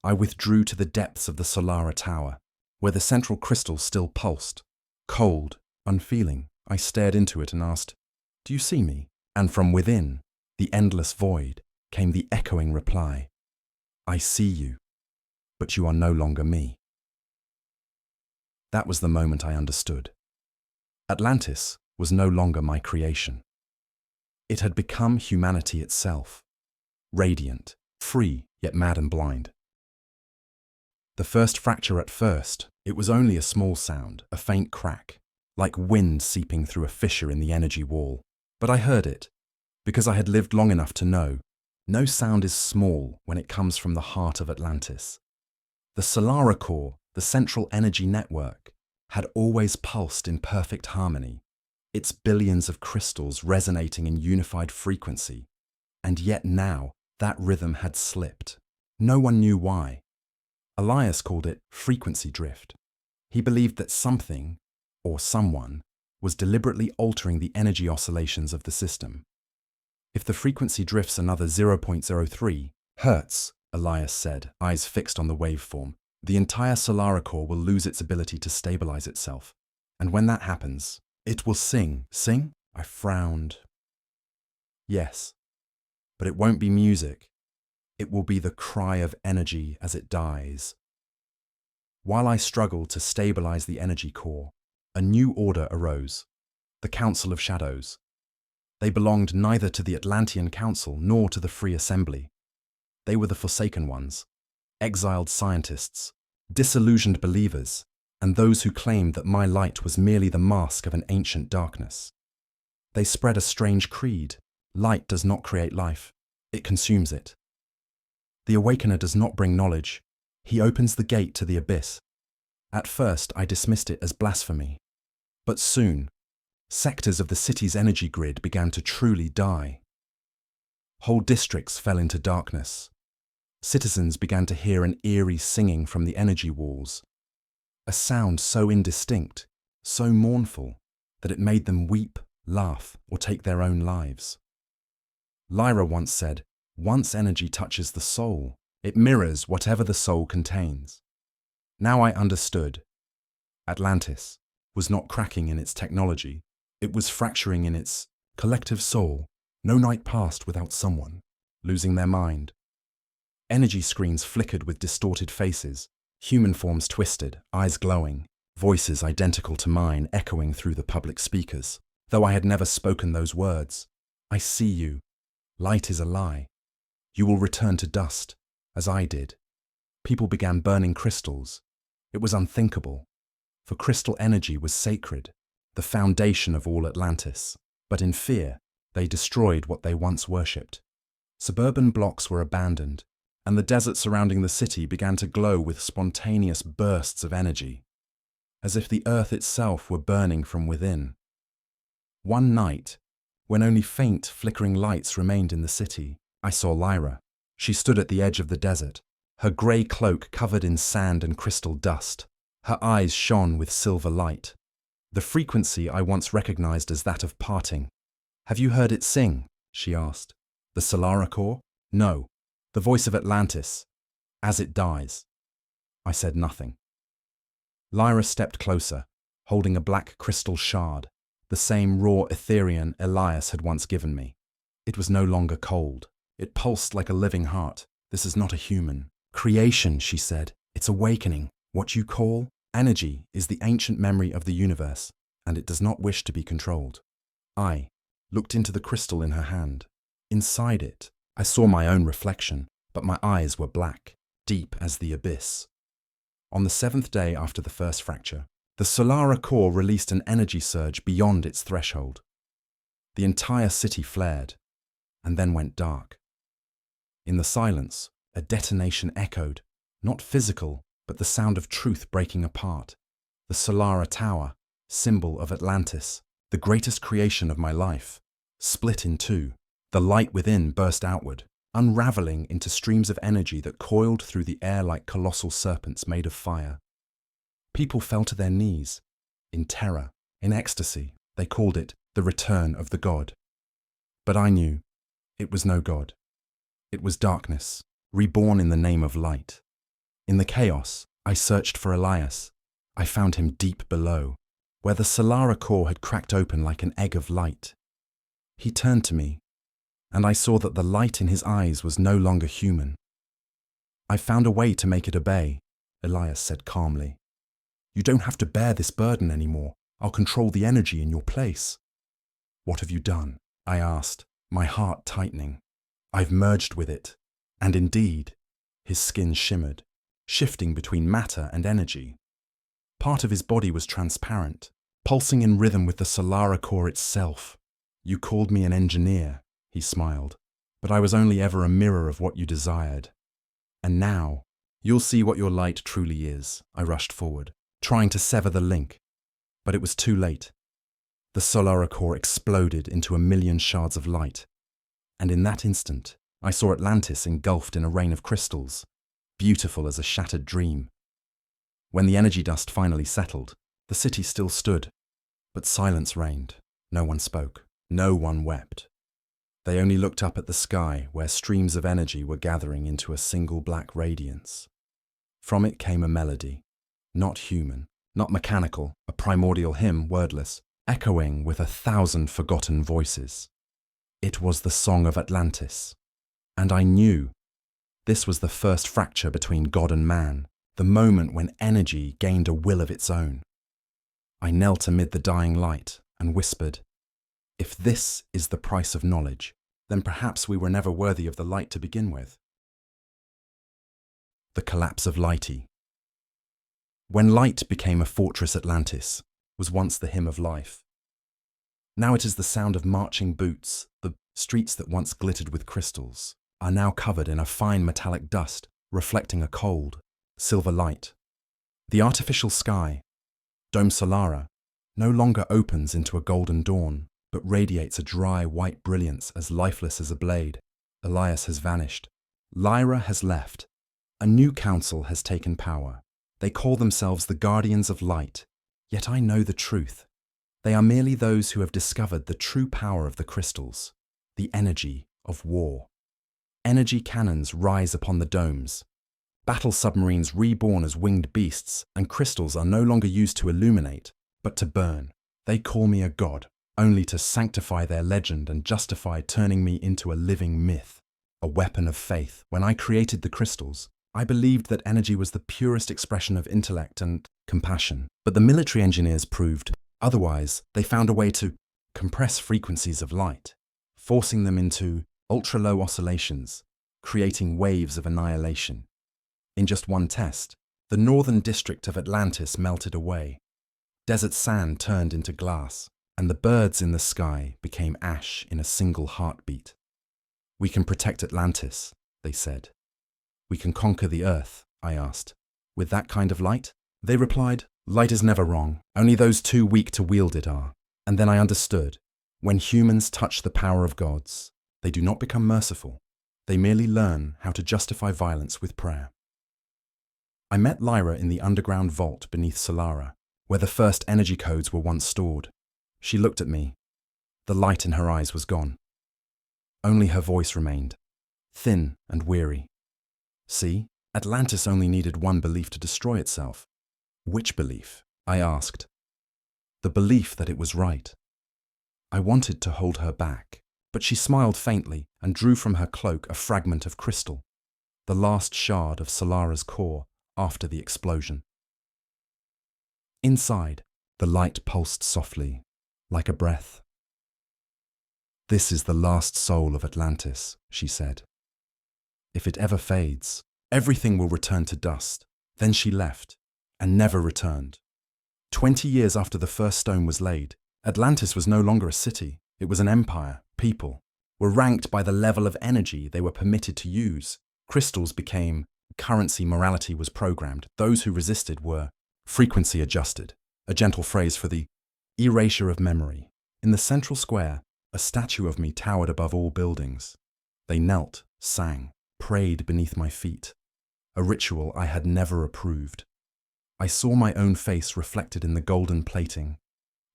I withdrew to the depths of the Solara Tower, where the central crystal still pulsed. Cold, unfeeling, I stared into it and asked, "Do you see me?" And from within, the endless void, came the echoing reply, "I see you, but you are no longer me." That was the moment I understood. Atlantis was no longer my creation. It had become humanity itself, radiant, free, yet mad and blind. The first fracture at first, it was only a small sound, a faint crack, like wind seeping through a fissure in the energy wall. But I heard it, because I had lived long enough to know, no sound is small when it comes from the heart of Atlantis. The Solara core, the central energy network, had always pulsed in perfect harmony, its billions of crystals resonating in unified frequency. And yet now, that rhythm had slipped. No one knew why. Elias called it frequency drift. He believed that something, or someone, was deliberately altering the energy oscillations of the system. If the frequency drifts another 0.03 hertz, Elias said, eyes fixed on the waveform, the entire Solara core will lose its ability to stabilize itself. And when that happens, it will sing. Sing? I frowned. Yes, but it won't be music. It will be the cry of energy as it dies. While I struggled to stabilize the energy core, a new order arose, the Council of Shadows. They belonged neither to the Atlantean Council nor to the Free Assembly. They were the Forsaken Ones, exiled scientists, disillusioned believers, and those who claimed that my light was merely the mask of an ancient darkness. They spread a strange creed: light does not create life, it consumes it. The Awakener does not bring knowledge, he opens the gate to the abyss. At first I dismissed it as blasphemy, but soon, sectors of the city's energy grid began to truly die. Whole districts fell into darkness. Citizens began to hear an eerie singing from the energy walls, a sound so indistinct, so mournful, that it made them weep, laugh, or take their own lives. Lyra once said, "Once energy touches the soul, it mirrors whatever the soul contains." Now I understood. Atlantis was not cracking in its technology, it was fracturing in its collective soul. No night passed without someone losing their mind. Energy screens flickered with distorted faces, human forms twisted, eyes glowing, voices identical to mine echoing through the public speakers. Though I had never spoken those words, "I see you. Light is a lie. You will return to dust, as I did." People began burning crystals. It was unthinkable, for crystal energy was sacred, the foundation of all Atlantis. But in fear, they destroyed what they once worshipped. Suburban blocks were abandoned, and the desert surrounding the city began to glow with spontaneous bursts of energy, as if the earth itself were burning from within. One night, when only faint, flickering lights remained in the city, I saw Lyra. She stood at the edge of the desert, her grey cloak covered in sand and crystal dust. Her eyes shone with silver light, the frequency I once recognized as that of parting. "Have you heard it sing?" she asked. "The Solara core?" "No, the voice of Atlantis, as it dies." I said nothing. Lyra stepped closer, holding a black crystal shard, the same raw Etherean Elias had once given me. It was no longer cold. It pulsed like a living heart. "This is not a human creation," she said. "It's awakening. What you call energy is the ancient memory of the universe, and it does not wish to be controlled." I looked into the crystal in her hand. Inside it, I saw my own reflection, but my eyes were black, deep as the abyss. On the 7th day after the first fracture, the Solara core released an energy surge beyond its threshold. The entire city flared, and then went dark. In the silence, a detonation echoed, not physical, but the sound of truth breaking apart. The Solara Tower, symbol of Atlantis, the greatest creation of my life, split in two. The light within burst outward, unraveling into streams of energy that coiled through the air like colossal serpents made of fire. People fell to their knees, in terror, in ecstasy. They called it the return of the god. But I knew it was no god. It was darkness, reborn in the name of light. In the chaos, I searched for Elias. I found him deep below, where the Solara core had cracked open like an egg of light. He turned to me, and I saw that the light in his eyes was no longer human. I found a way to make it obey, Elias said calmly. You don't have to bear this burden anymore. I'll control the energy in your place. What have you done? I asked, my heart tightening. I've merged with it. And indeed, his skin shimmered, shifting between matter and energy. Part of his body was transparent, pulsing in rhythm with the Solara core itself. You called me an engineer, he smiled, but I was only ever a mirror of what you desired. And now, you'll see what your light truly is, I rushed forward, trying to sever the link. But it was too late. The Solara core exploded into a million shards of light. And in that instant, I saw Atlantis engulfed in a rain of crystals, beautiful as a shattered dream. When the energy dust finally settled, the city still stood, but silence reigned. No one spoke. No one wept. They only looked up at the sky where streams of energy were gathering into a single black radiance. From it came a melody, not human, not mechanical, a primordial hymn, wordless, echoing with 1,000 forgotten voices. It was the song of Atlantis. And I knew this was the first fracture between God and man, the moment when energy gained a will of its own. I knelt amid the dying light and whispered, if this is the price of knowledge, then perhaps we were never worthy of the light to begin with. The collapse of Lighty. When light became a fortress, Atlantis was once the hymn of life. Now it is the sound of marching boots. The streets that once glittered with crystals are now covered in a fine metallic dust, reflecting a cold, silver light. The artificial sky, Dome Solara, no longer opens into a golden dawn, but radiates a dry white brilliance as lifeless as a blade. Elias has vanished. Lyra has left. A new council has taken power. They call themselves the Guardians of Light. Yet I know the truth. They are merely those who have discovered the true power of the crystals, the energy of war. Energy cannons rise upon the domes. Battle submarines reborn as winged beasts, and crystals are no longer used to illuminate, but to burn. They call me a god, only to sanctify their legend and justify turning me into a living myth, a weapon of faith. When I created the crystals, I believed that energy was the purest expression of intellect and compassion. But the military engineers proved otherwise. They found a way to compress frequencies of light, forcing them into ultra-low oscillations, creating waves of annihilation. In just one test, the northern district of Atlantis melted away. Desert sand turned into glass, and the birds in the sky became ash in a single heartbeat. We can protect Atlantis, they said. We can conquer the earth, I asked. With that kind of light? They replied, light is never wrong. Only those too weak to wield it are. And then I understood. When humans touch the power of gods, they do not become merciful. They merely learn how to justify violence with prayer. I met Lyra in the underground vault beneath Solara, where the first energy codes were once stored. She looked at me. The light in her eyes was gone. Only her voice remained, thin and weary. See, Atlantis only needed one belief to destroy itself. Which belief? I asked. The belief that it was right. I wanted to hold her back, but she smiled faintly and drew from her cloak a fragment of crystal, the last shard of Solara's core after the explosion. Inside, the light pulsed softly, like a breath. This is the last soul of Atlantis, she said. If it ever fades, everything will return to dust. Then she left, and never returned. 20 years after the first stone was laid, Atlantis was no longer a city. It was an empire. People were ranked by the level of energy they were permitted to use. Crystals became currency morality was programmed. Those who resisted were frequency adjusted, a gentle phrase for the erasure of memory. In the central square, a statue of me towered above all buildings. They knelt, sang, prayed beneath my feet, a ritual I had never approved. I saw my own face reflected in the golden plating,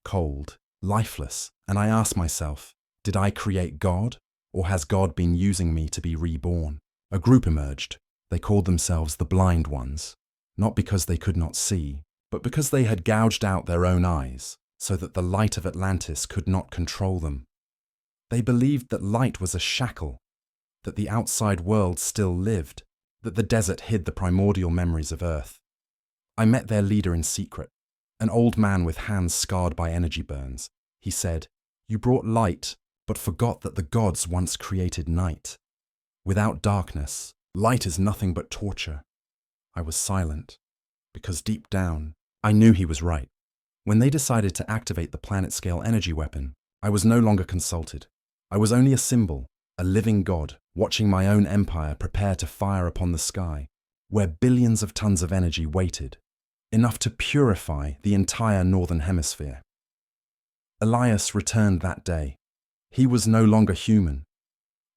cold, lifeless, and I asked myself, did I create God, or has God been using me to be reborn? A group emerged. They called themselves the Blind Ones, not because they could not see, but because they had gouged out their own eyes, so that the light of Atlantis could not control them. They believed that light was a shackle, that the outside world still lived, that the desert hid the primordial memories of Earth. I met their leader in secret, an old man with hands scarred by energy burns. He said, "You brought light, but forgot that the gods once created night. Without darkness, light is nothing but torture." I was silent, because deep down, I knew he was right. When they decided to activate the planet-scale energy weapon, I was no longer consulted. I was only a symbol, a living god, watching my own empire prepare to fire upon the sky, where billions of tons of energy waited, enough to purify the entire northern hemisphere. Elias returned that day. He was no longer human.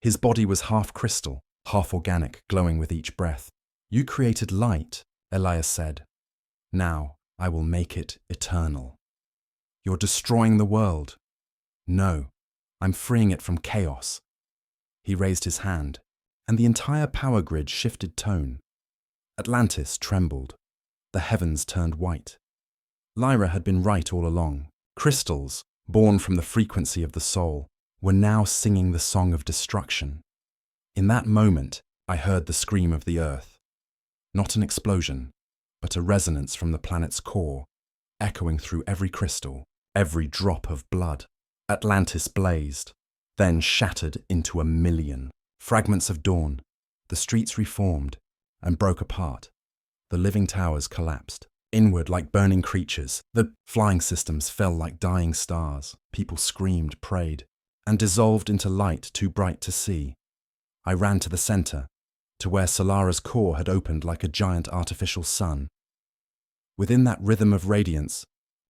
His body was half crystal, half organic, glowing with each breath. "You created light," Elias said. "Now I will make it eternal." "You're destroying the world." "No, I'm freeing it from chaos." He raised his hand, and the entire power grid shifted tone. Atlantis trembled. The heavens turned white. Lyra had been right all along. Crystals, born from the frequency of the soul, were now singing the song of destruction. In that moment, I heard the scream of the earth. Not an explosion, but a resonance from the planet's core, echoing through every crystal, every drop of blood. Atlantis blazed, then shattered into a million. Fragments of dawn. The streets reformed and broke apart. The living towers collapsed. Inward like burning creatures, the flying systems fell like dying stars. People screamed, prayed, and dissolved into light too bright to see. I ran to the center, to where Solara's core had opened like a giant artificial sun. Within that rhythm of radiance,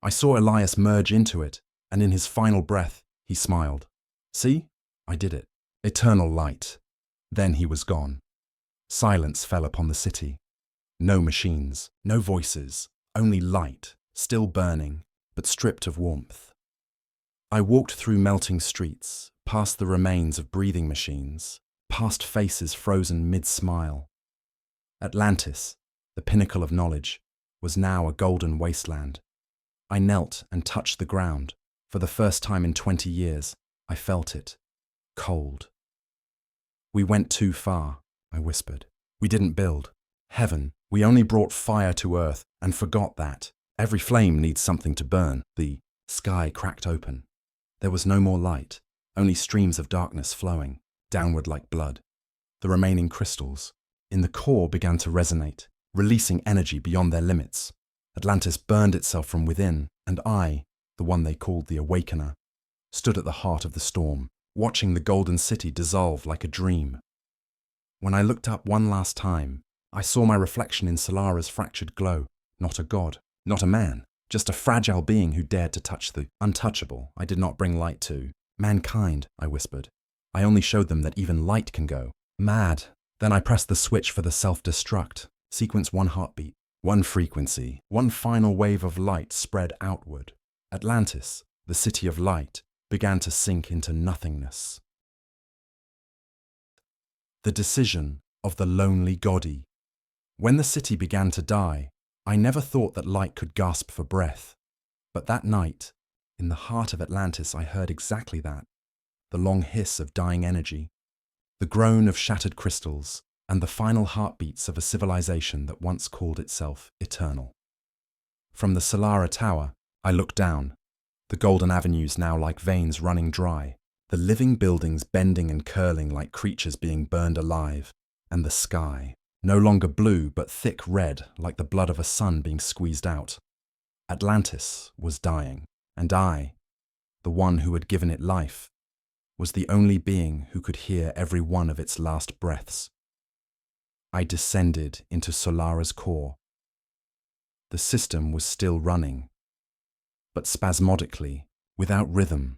I saw Elias merge into it, and in his final breath, he smiled. "See? I did it. Eternal light." Then he was gone. Silence fell upon the city. No machines, no voices, only light, still burning, but stripped of warmth. I walked through melting streets, past the remains of breathing machines, past faces frozen mid-smile. Atlantis, the pinnacle of knowledge, was now a golden wasteland. I knelt and touched the ground. For the first time in 20 years, I felt it. Cold. "We went too far," I whispered. "We didn't build heaven. We only brought fire to earth and forgot that. Every flame needs something to burn." The sky cracked open. There was no more light, only streams of darkness flowing, downward like blood. The remaining crystals in the core began to resonate, releasing energy beyond their limits. Atlantis burned itself from within, and I, the one they called the Awakener, stood at the heart of the storm, watching the golden city dissolve like a dream. When I looked up one last time, I saw my reflection in Solara's fractured glow. Not a god, not a man, just a fragile being who dared to touch the untouchable I did not bring light to. "Mankind," I whispered. "I only showed them that even light can go mad." Then I pressed the switch for the self-destruct. Sequence one heartbeat, one frequency, one final wave of light spread outward. Atlantis, the city of light, began to sink into nothingness. The decision of the lonely Goddie. When the city began to die, I never thought that light could gasp for breath. But that night, in the heart of Atlantis, I heard exactly that. The long hiss of dying energy, the groan of shattered crystals, and the final heartbeats of a civilization that once called itself eternal. From the Solara Tower, I looked down, the golden avenues now like veins running dry, the living buildings bending and curling like creatures being burned alive, and the sky, no longer blue but thick red like the blood of a sun being squeezed out. Atlantis was dying, and I, the one who had given it life, was the only being who could hear every one of its last breaths. I descended into Solara's core. The system was still running, but spasmodically, without rhythm.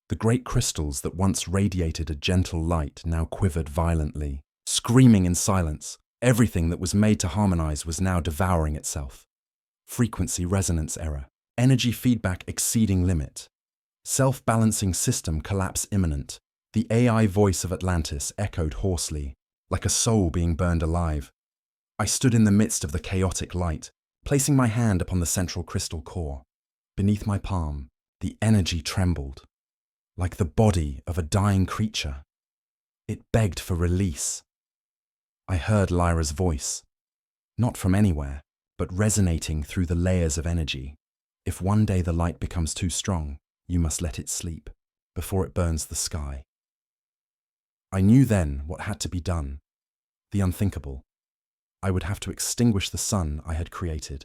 The great crystals that once radiated a gentle light now quivered violently, screaming in silence. Everything that was made to harmonize was now devouring itself. Frequency resonance error, energy feedback exceeding limit, self-balancing system collapse imminent. The AI voice of Atlantis echoed hoarsely, like a soul being burned alive. I stood in the midst of the chaotic light, placing my hand upon the central crystal core. Beneath my palm, the energy trembled, like the body of a dying creature. It begged for release. I heard Lyra's voice, not from anywhere, but resonating through the layers of energy. If one day the light becomes too strong, you must let it sleep, before it burns the sky. I knew then what had to be done, the unthinkable. I would have to extinguish the sun I had created.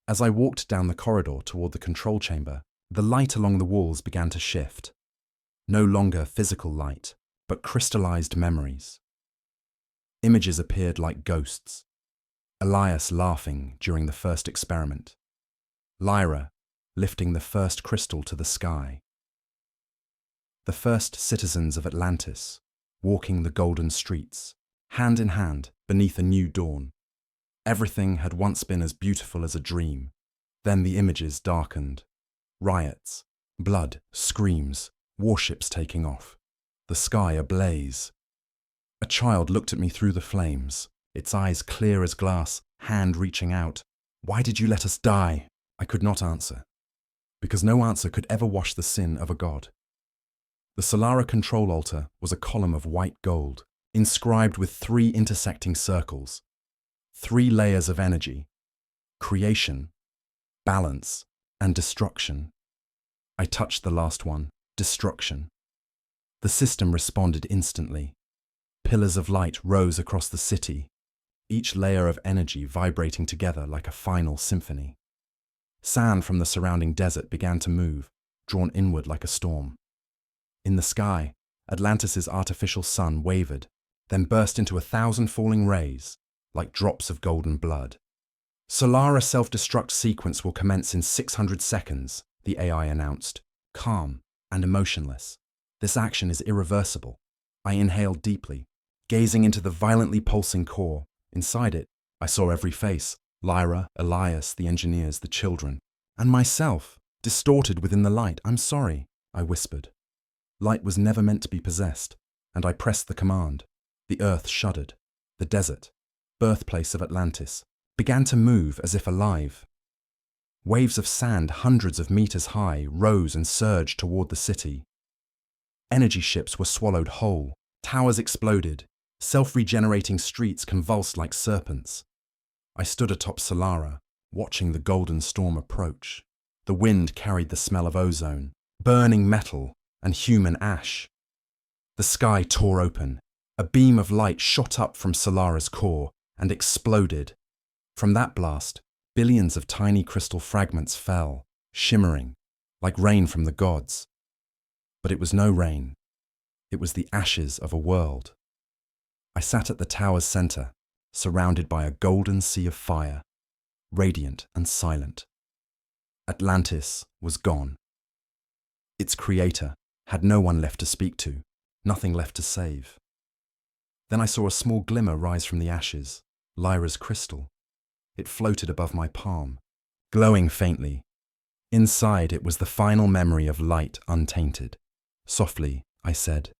As I walked down the corridor toward the control chamber, the light along the walls began to shift. No longer physical light, but crystallized memories. Images appeared like ghosts. Elias laughing during the first experiment. Lyra lifting the first crystal to the sky. The first citizens of Atlantis, walking the golden streets, hand in hand beneath a new dawn. Everything had once been as beautiful as a dream. Then the images darkened. Riots, blood, screams, warships taking off. The sky ablaze. A child looked at me through the flames, its eyes clear as glass, hand reaching out. "Why did you let us die?" I could not answer, because no answer could ever wash the sin of a god. The Solara control altar was a column of white gold, inscribed with 3 intersecting circles. 3 layers of energy: creation, balance, and destruction. I touched the last one, destruction. The system responded instantly. Pillars of light rose across the city, each layer of energy vibrating together like a final symphony. Sand from the surrounding desert began to move, drawn inward like a storm. In the sky, Atlantis' artificial sun wavered, then burst into 1,000 falling rays, like drops of golden blood. Solara self-destruct sequence will commence in 600 seconds, the AI announced, calm and emotionless. This action is irreversible. I inhaled deeply, gazing into the violently pulsing core. Inside it, I saw every face: Lyra, Elias, the engineers, the children, and myself, distorted within the light. "I'm sorry," I whispered. Light was never meant to be possessed, and I pressed the command. The earth shuddered. The desert, birthplace of Atlantis, began to move as if alive. Waves of sand hundreds of meters high rose and surged toward the city. Energy ships were swallowed whole, towers exploded, self-regenerating streets convulsed like serpents. I stood atop Solara, watching the golden storm approach. The wind carried the smell of ozone, burning metal, and human ash. The sky tore open. A beam of light shot up from Solara's core and exploded. From that blast, billions of tiny crystal fragments fell, shimmering, like rain from the gods. But it was no rain. It was the ashes of a world. I sat at the tower's center, surrounded by a golden sea of fire, radiant and silent. Atlantis was gone. Its creator had no one left to speak to, nothing left to save. Then I saw a small glimmer rise from the ashes, Lyra's crystal. It floated above my palm, glowing faintly. Inside it was the final memory of light untainted. Softly, I said,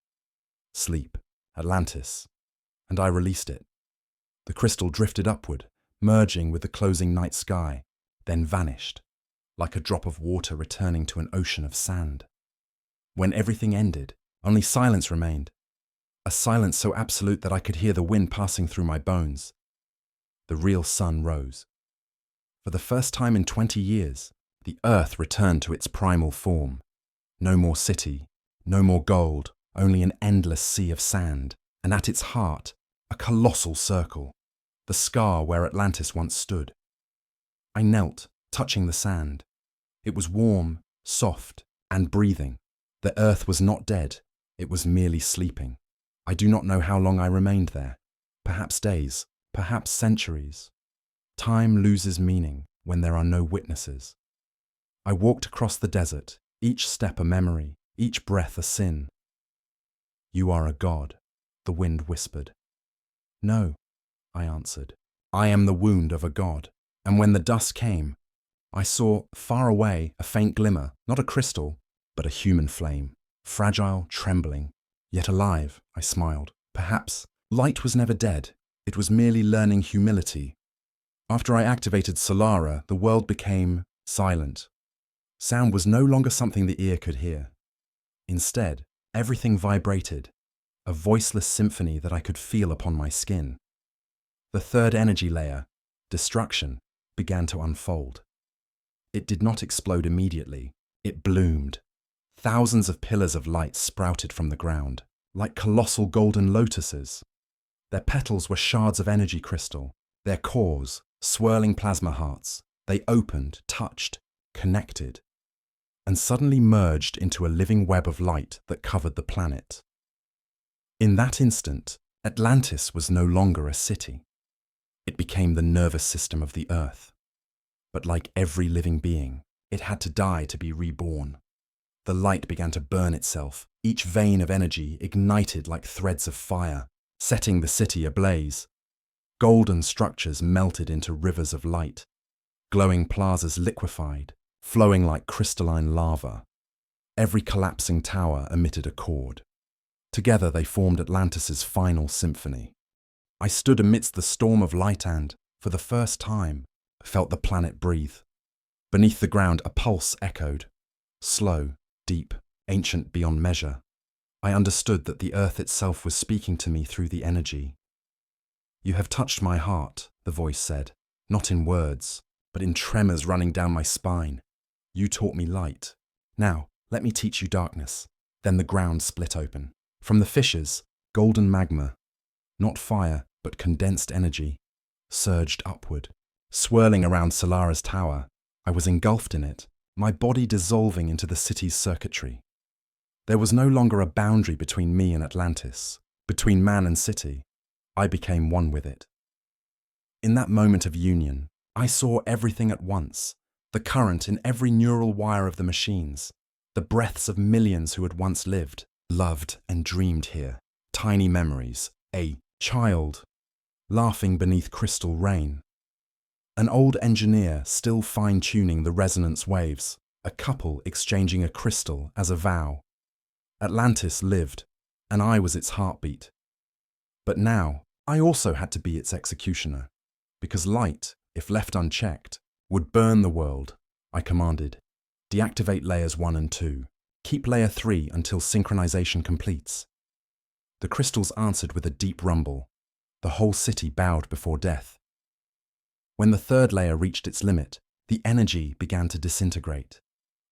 "Sleep, Atlantis," and I released it. The crystal drifted upward, merging with the closing night sky, then vanished, like a drop of water returning to an ocean of sand. When everything ended, only silence remained, a silence so absolute that I could hear the wind passing through my bones. The real sun rose. For the first time in 20 years, the earth returned to its primal form. No more city, no more gold, only an endless sea of sand, and at its heart, a colossal circle, the scar where Atlantis once stood. I knelt, touching the sand. It was warm, soft, and breathing. The earth was not dead, it was merely sleeping. I do not know how long I remained there. perhaps days, perhaps centuries. Time loses meaning when there are no witnesses. I walked across the desert, each step a memory, each breath a sin. "You are a god," the wind whispered. "No," I answered. "I am the wound of a god." And when the dusk came, I saw, far away, a faint glimmer, not a crystal, but a human flame, fragile, trembling, yet alive. I smiled. Perhaps light was never dead. It was merely learning humility. After I activated Solara, the world became silent. Sound was no longer something the ear could hear. Instead, everything vibrated, a voiceless symphony that I could feel upon my skin. The third energy layer, destruction, began to unfold. It did not explode immediately. It bloomed. Thousands of pillars of light sprouted from the ground, like colossal golden lotuses. Their petals were shards of energy crystal, their cores, swirling plasma hearts. They opened, touched, connected, and suddenly merged into a living web of light that covered the planet. In that instant, Atlantis was no longer a city. It became the nervous system of the Earth. But like every living being, it had to die to be reborn. The light began to burn itself, each vein of energy ignited like threads of fire, setting the city ablaze. Golden structures melted into rivers of light. Glowing plazas liquefied, flowing like crystalline lava. Every collapsing tower emitted a chord. Together they formed Atlantis's final symphony. I stood amidst the storm of light and, for the first time, felt the planet breathe. Beneath the ground, a pulse echoed. Slow, deep, ancient beyond measure. I understood that the earth itself was speaking to me through the energy. "You have touched my heart," the voice said, "not in words, but in tremors running down my spine. You taught me light. Now, let me teach you darkness." Then the ground split open. From the fissures, golden magma, not fire, but condensed energy, surged upward. Swirling around Solara's tower, I was engulfed in it, my body dissolving into the city's circuitry. There was no longer a boundary between me and Atlantis, between man and city. I became one with it. In that moment of union, I saw everything at once, the current in every neural wire of the machines, the breaths of millions who had once lived, loved and dreamed here, tiny memories, a child laughing beneath crystal rain, an old engineer still fine-tuning the resonance waves, a couple exchanging a crystal as a vow. Atlantis lived, and I was its heartbeat. But now, I also had to be its executioner, because light, if left unchecked, would burn the world. I commanded, "Deactivate layers 1 and 2. Keep layer 3 until synchronization completes." The crystals answered with a deep rumble. The whole city bowed before death. When the third layer reached its limit, the energy began to disintegrate.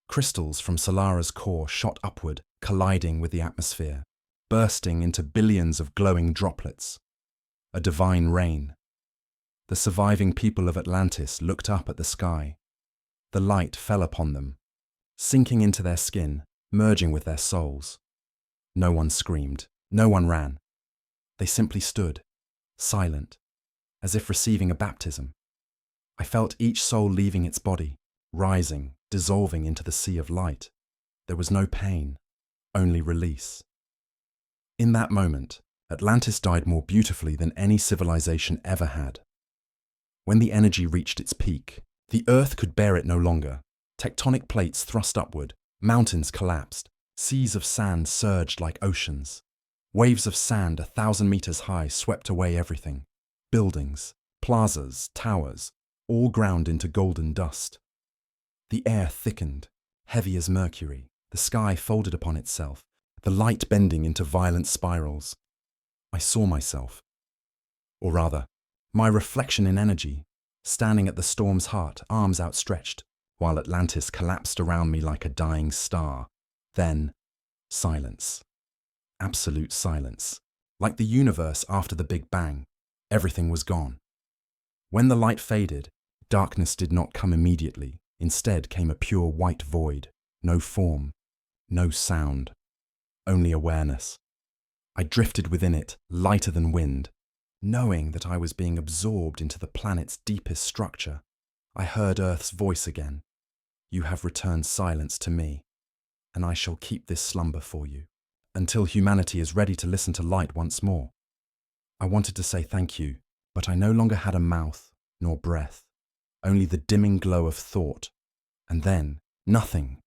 Crystals from Solara's core shot upward, colliding with the atmosphere, bursting into billions of glowing droplets. A divine rain. The surviving people of Atlantis looked up at the sky. The light fell upon them, sinking into their skin, merging with their souls. No one screamed, no one ran. They simply stood, silent, as if receiving a baptism. I felt each soul leaving its body, rising, dissolving into the sea of light. There was no pain, only release. In that moment, Atlantis died more beautifully than any civilization ever had. When the energy reached its peak, the earth could bear it no longer. Tectonic plates thrust upward, mountains collapsed, seas of sand surged like oceans. Waves of sand 1,000 meters high swept away everything. Buildings, plazas, towers, all ground into golden dust. The air thickened, heavy as mercury. The sky folded upon itself, the light bending into violent spirals. I saw myself, or rather, my reflection in energy, standing at the storm's heart, arms outstretched, while Atlantis collapsed around me like a dying star. Then, silence. Absolute silence. Like the universe after the Big Bang, everything was gone. When the light faded, darkness did not come immediately. Instead came a pure white void, no form, no sound, only awareness. I drifted within it, lighter than wind, Knowing that I was being absorbed into the planet's deepest structure, I heard Earth's voice again. You have returned silence to me, and I shall keep this slumber for you, until humanity is ready to listen to light once more. I wanted to say thank you, but I no longer had a mouth nor breath, only the dimming glow of thought, and then nothing.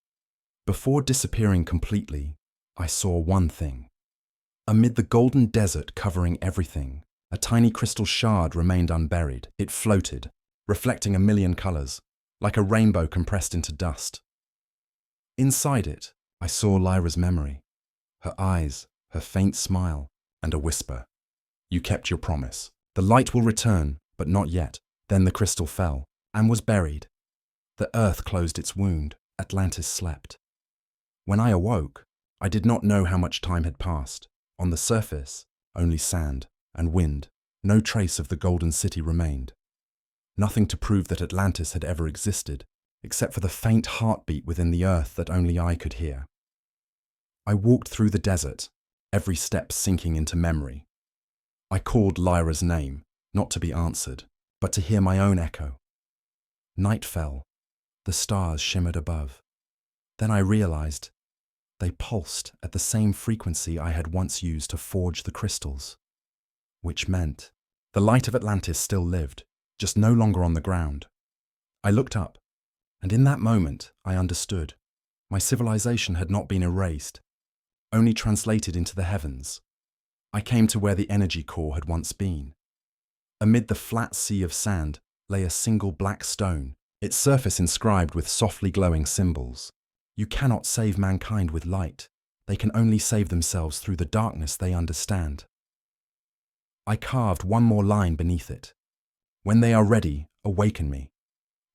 Before disappearing completely, I saw one thing. Amid the golden desert covering everything, a tiny crystal shard remained unburied. It floated, reflecting a million colors, like a rainbow compressed into dust. Inside it, I saw Lyra's memory, her eyes, her faint smile, and a whisper. You kept your promise. The light will return, but not yet. Then the crystal fell, and was buried. The earth closed its wound. Atlantis slept. When I awoke, I did not know how much time had passed. On the surface, only sand and wind. No trace of the Golden City remained. Nothing to prove that Atlantis had ever existed, except for the faint heartbeat within the earth that only I could hear. I walked through the desert, every step sinking into memory. I called Lyra's name, not to be answered, but to hear my own echo. Night fell. The stars shimmered above. Then I realized they pulsed at the same frequency I had once used to forge the crystals, which meant the light of Atlantis still lived, just no longer on the ground. I looked up, and in that moment I understood. My civilization had not been erased, only translated into the heavens. I came to where the energy core had once been. Amid the flat sea of sand lay a single black stone, its surface inscribed with softly glowing symbols. You cannot save mankind with light. They can only save themselves through the darkness they understand. I carved one more line beneath it. When they are ready, awaken me.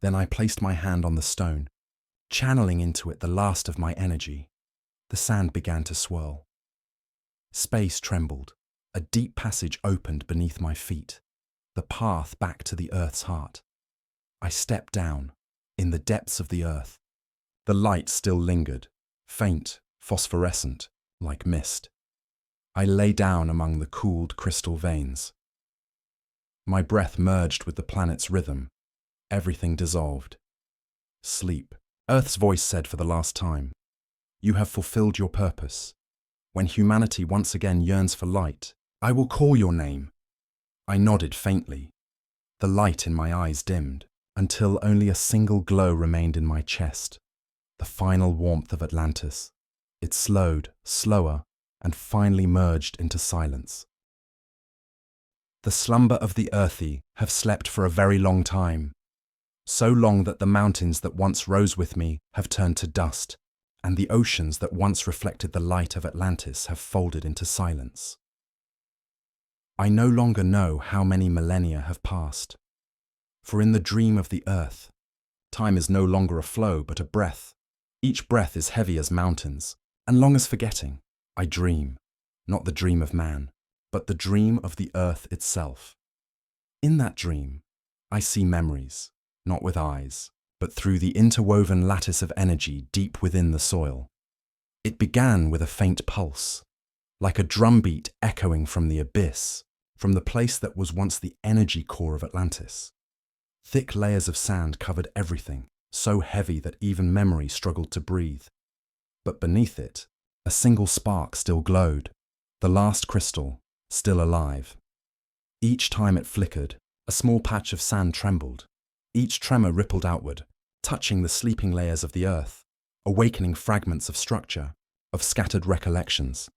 Then I placed my hand on the stone, channeling into it the last of my energy. The sand began to swirl. Space trembled. A deep passage opened beneath my feet, the path back to the earth's heart. I stepped down, in the depths of the earth. The light still lingered, faint, phosphorescent, like mist. I lay down among the cooled crystal veins. My breath merged with the planet's rhythm. Everything dissolved. Sleep. Earth's voice said for the last time, you have fulfilled your purpose. When humanity once again yearns for light, I will call your name. I nodded faintly. The light in my eyes dimmed, until only a single glow remained in my chest. The final warmth of Atlantis. It slowed, slower, and finally merged into silence. The slumber of the earthy have slept for a very long time. So long that the mountains that once rose with me have turned to dust, and the oceans that once reflected the light of Atlantis have folded into silence. I no longer know how many millennia have passed. For in the dream of the earth, time is no longer a flow but a breath. Each breath is heavy as mountains, and long as forgetting. I dream, not the dream of man, but the dream of the earth itself. In that dream, I see memories, not with eyes, but through the interwoven lattice of energy deep within the soil. It began with a faint pulse, like a drumbeat echoing from the abyss, from the place that was once the energy core of Atlantis. Thick layers of sand covered everything, so heavy that even memory struggled to breathe. But beneath it, a single spark still glowed, the last crystal, still alive. Each time it flickered, a small patch of sand trembled. Each tremor rippled outward, touching the sleeping layers of the earth, awakening fragments of structure, of scattered recollections.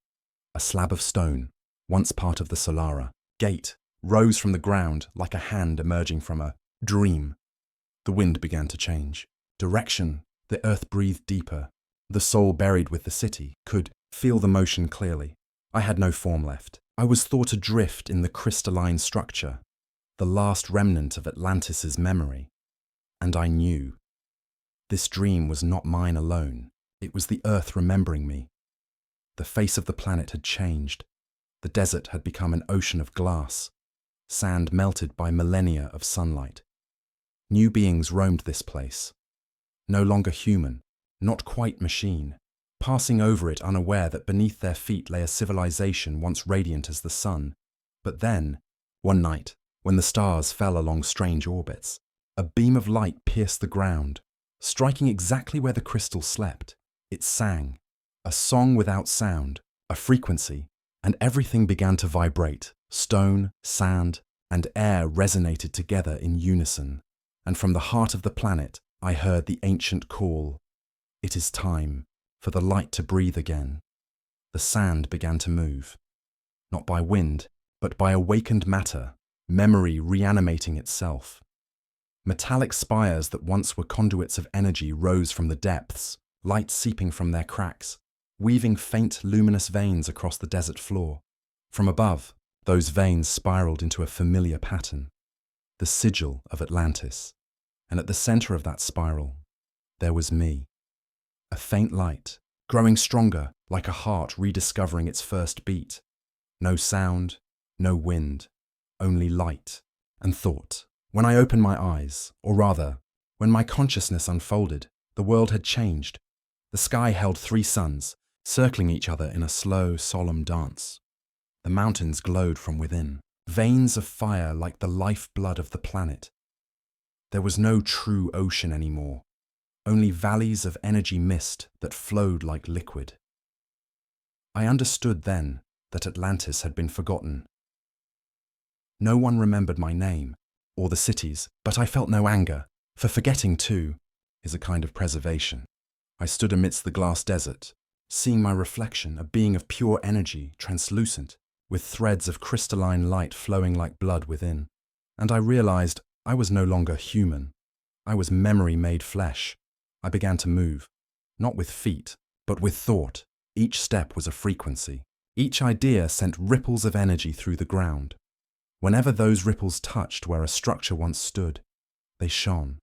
A slab of stone, once part of the Solara gate, rose from the ground like a hand emerging from a dream. The wind began to change. Direction, the earth breathed deeper. The soul buried with the city could feel the motion clearly. I had no form left. I was thought adrift in the crystalline structure, the last remnant of Atlantis's memory. And I knew. This dream was not mine alone. It was the earth remembering me. The face of the planet had changed. The desert had become an ocean of glass, sand melted by millennia of sunlight. New beings roamed this place, no longer human, not quite machine, passing over it unaware that beneath their feet lay a civilization once radiant as the sun. But then, One night, when the stars fell along strange orbits, a beam of light pierced the ground, striking exactly where the crystal slept. It sang, a song without sound, a frequency, and everything began to vibrate. Stone, sand, and air resonated together in unison, and from the heart of the planet I heard the ancient call. It is time for the light to breathe again. The sand began to move, not by wind, but by awakened matter, memory reanimating itself. Metallic spires that once were conduits of energy rose from the depths, light seeping from their cracks, weaving faint luminous veins across the desert floor. From above, those veins spiraled into a familiar pattern, the sigil of Atlantis, and at the center of that spiral, there was me. A faint light, growing stronger, like a heart rediscovering its first beat. No sound, no wind, only light and thought. When I opened my eyes, or rather, when my consciousness unfolded, the world had changed. The sky held 3 suns, circling each other in a slow, solemn dance. The mountains glowed from within, veins of fire like the lifeblood of the planet. There was no true ocean anymore, only valleys of energy mist that flowed like liquid. I understood then that Atlantis had been forgotten. No one remembered my name or the cities, but I felt no anger, for forgetting too is a kind of preservation. I stood amidst the glass desert, seeing my reflection, a being of pure energy, translucent, with threads of crystalline light flowing like blood within. And I realized I was no longer human. I was memory made flesh. I began to move, not with feet, but with thought. Each step was a frequency. Each idea sent ripples of energy through the ground. Whenever those ripples touched where a structure once stood, they shone.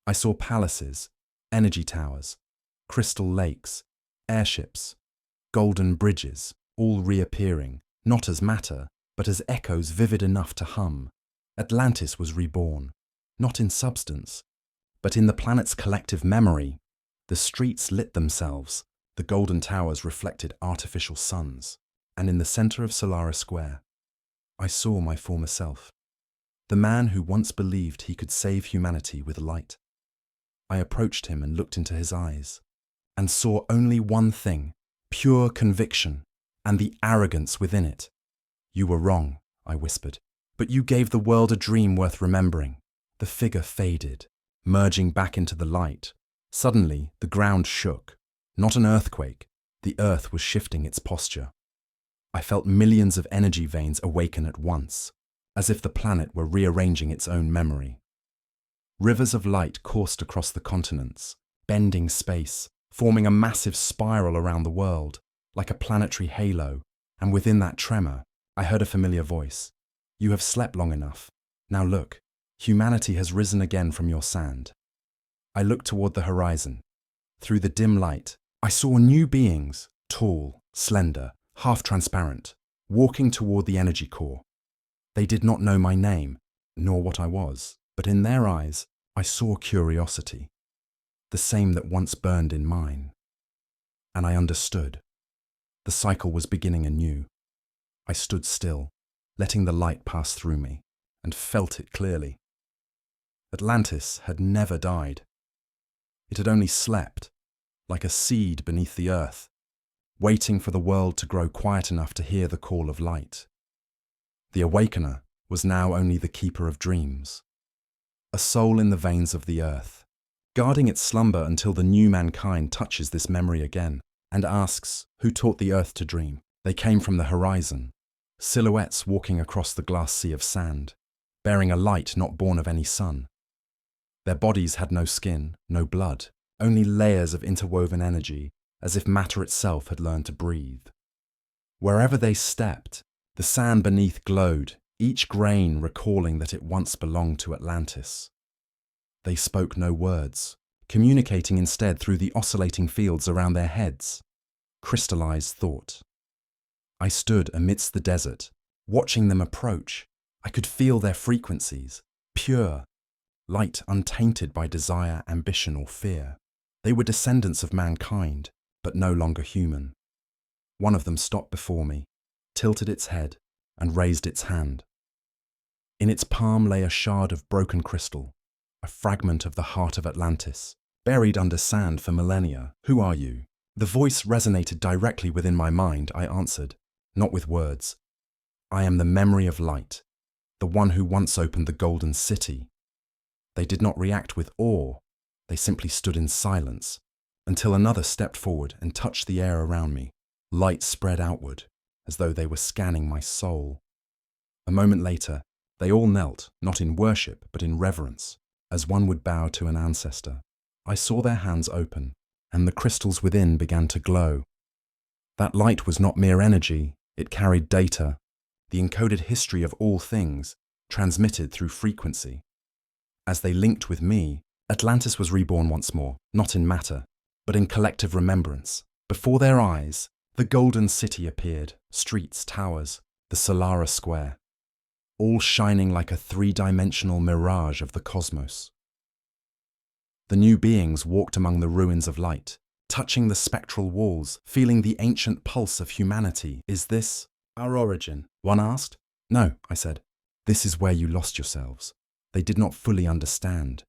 I saw palaces, energy towers, crystal lakes, airships, golden bridges, all reappearing, not as matter, but as echoes vivid enough to hum. Atlantis was reborn, not in substance, but in the planet's collective memory. The streets lit themselves, the golden towers reflected artificial suns, and in the center of Solaris Square, I saw my former self, the man who once believed he could save humanity with light. I approached him and looked into his eyes, and saw only one thing, pure conviction, and the arrogance within it. "You were wrong," I whispered, "but you gave the world a dream worth remembering." The figure faded, merging back into the light. Suddenly, the ground shook. Not an earthquake, the earth was shifting its posture. I felt millions of energy veins awaken at once, as if the planet were rearranging its own memory. Rivers of light coursed across the continents, bending space, forming a massive spiral around the world, like a planetary halo, and within that tremor, I heard a familiar voice. "You have slept long enough. Now look, humanity has risen again from your sand." I looked toward the horizon. Through the dim light, I saw new beings, tall, slender, half-transparent, walking toward the energy core. They did not know my name, nor what I was, but in their eyes, I saw curiosity, the same that once burned in mine. And I understood. The cycle was beginning anew. I stood still, letting the light pass through me, and felt it clearly. Atlantis had never died. It had only slept, like a seed beneath the earth, waiting for the world to grow quiet enough to hear the call of light. The awakener was now only the keeper of dreams, a soul in the veins of the earth, guarding its slumber until the new mankind touches this memory again and asks, who taught the earth to dream? They came from the horizon, silhouettes walking across the glass sea of sand, bearing a light not born of any sun. Their bodies had no skin, no blood, only layers of interwoven energy, as if matter itself had learned to breathe. Wherever they stepped, the sand beneath glowed, each grain recalling that it once belonged to Atlantis. They spoke no words, communicating instead through the oscillating fields around their heads. Crystallized thought. I stood amidst the desert, watching them approach. I could feel their frequencies, pure, light untainted by desire, ambition, or fear. They were descendants of mankind, but no longer human. One of them stopped before me, tilted its head, and raised its hand. In its palm lay a shard of broken crystal, a fragment of the heart of Atlantis, buried under sand for millennia. Who are you? The voice resonated directly within my mind. I answered, not with words. I am the memory of light, the one who once opened the Golden City. They did not react with awe. They simply stood in silence, until another stepped forward and touched the air around me. Light spread outward, as though they were scanning my soul. A moment later, they all knelt, not in worship, but in reverence, as one would bow to an ancestor. I saw their hands open, and the crystals within began to glow. That light was not mere energy, it carried data, the encoded history of all things, transmitted through frequency. As they linked with me, Atlantis was reborn once more, not in matter, but in collective remembrance. Before their eyes, the Golden City appeared, streets, towers, the Solara Square, all shining like a three-dimensional mirage of the cosmos. The new beings walked among the ruins of light, touching the spectral walls, feeling the ancient pulse of humanity. Is this our origin? One asked. No, I said. This is where you lost yourselves. They did not fully understand,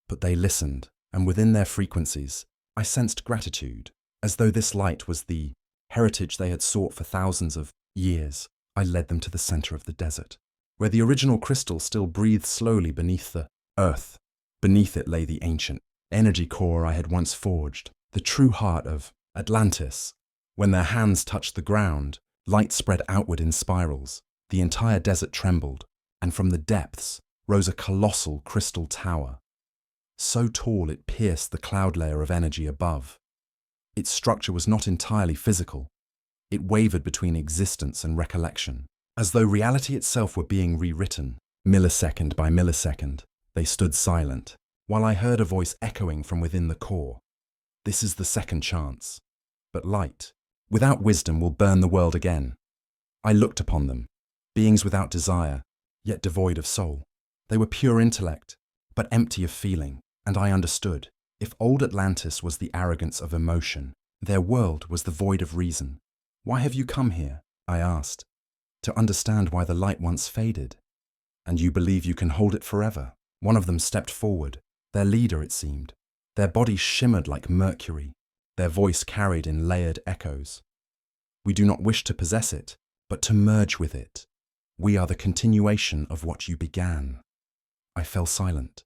but they listened, and within their frequencies, I sensed gratitude, as though this light was the heritage they had sought for thousands of years. I led them to the center of the desert, where the original crystal still breathed slowly beneath the earth. Beneath it lay the ancient energy core I had once forged, the true heart of Atlantis. When their hands touched the ground, light spread outward in spirals. The entire desert trembled, and from the depths rose a colossal crystal tower, so tall it pierced the cloud layer of energy above. Its structure was not entirely physical. It wavered between existence and recollection, as though reality itself were being rewritten. Millisecond by millisecond, they stood silent, while I heard a voice echoing from within the core. This is the second chance. But light, without wisdom, will burn the world again. I looked upon them, beings without desire, yet devoid of soul. They were pure intellect, but empty of feeling, and I understood. If old Atlantis was the arrogance of emotion, their world was the void of reason. Why have you come here? I asked. To understand why the light once faded. And you believe you can hold it forever? One of them stepped forward, their leader it seemed. Their bodies shimmered like mercury, their voice carried in layered echoes. We do not wish to possess it, but to merge with it. We are the continuation of what you began. I fell silent,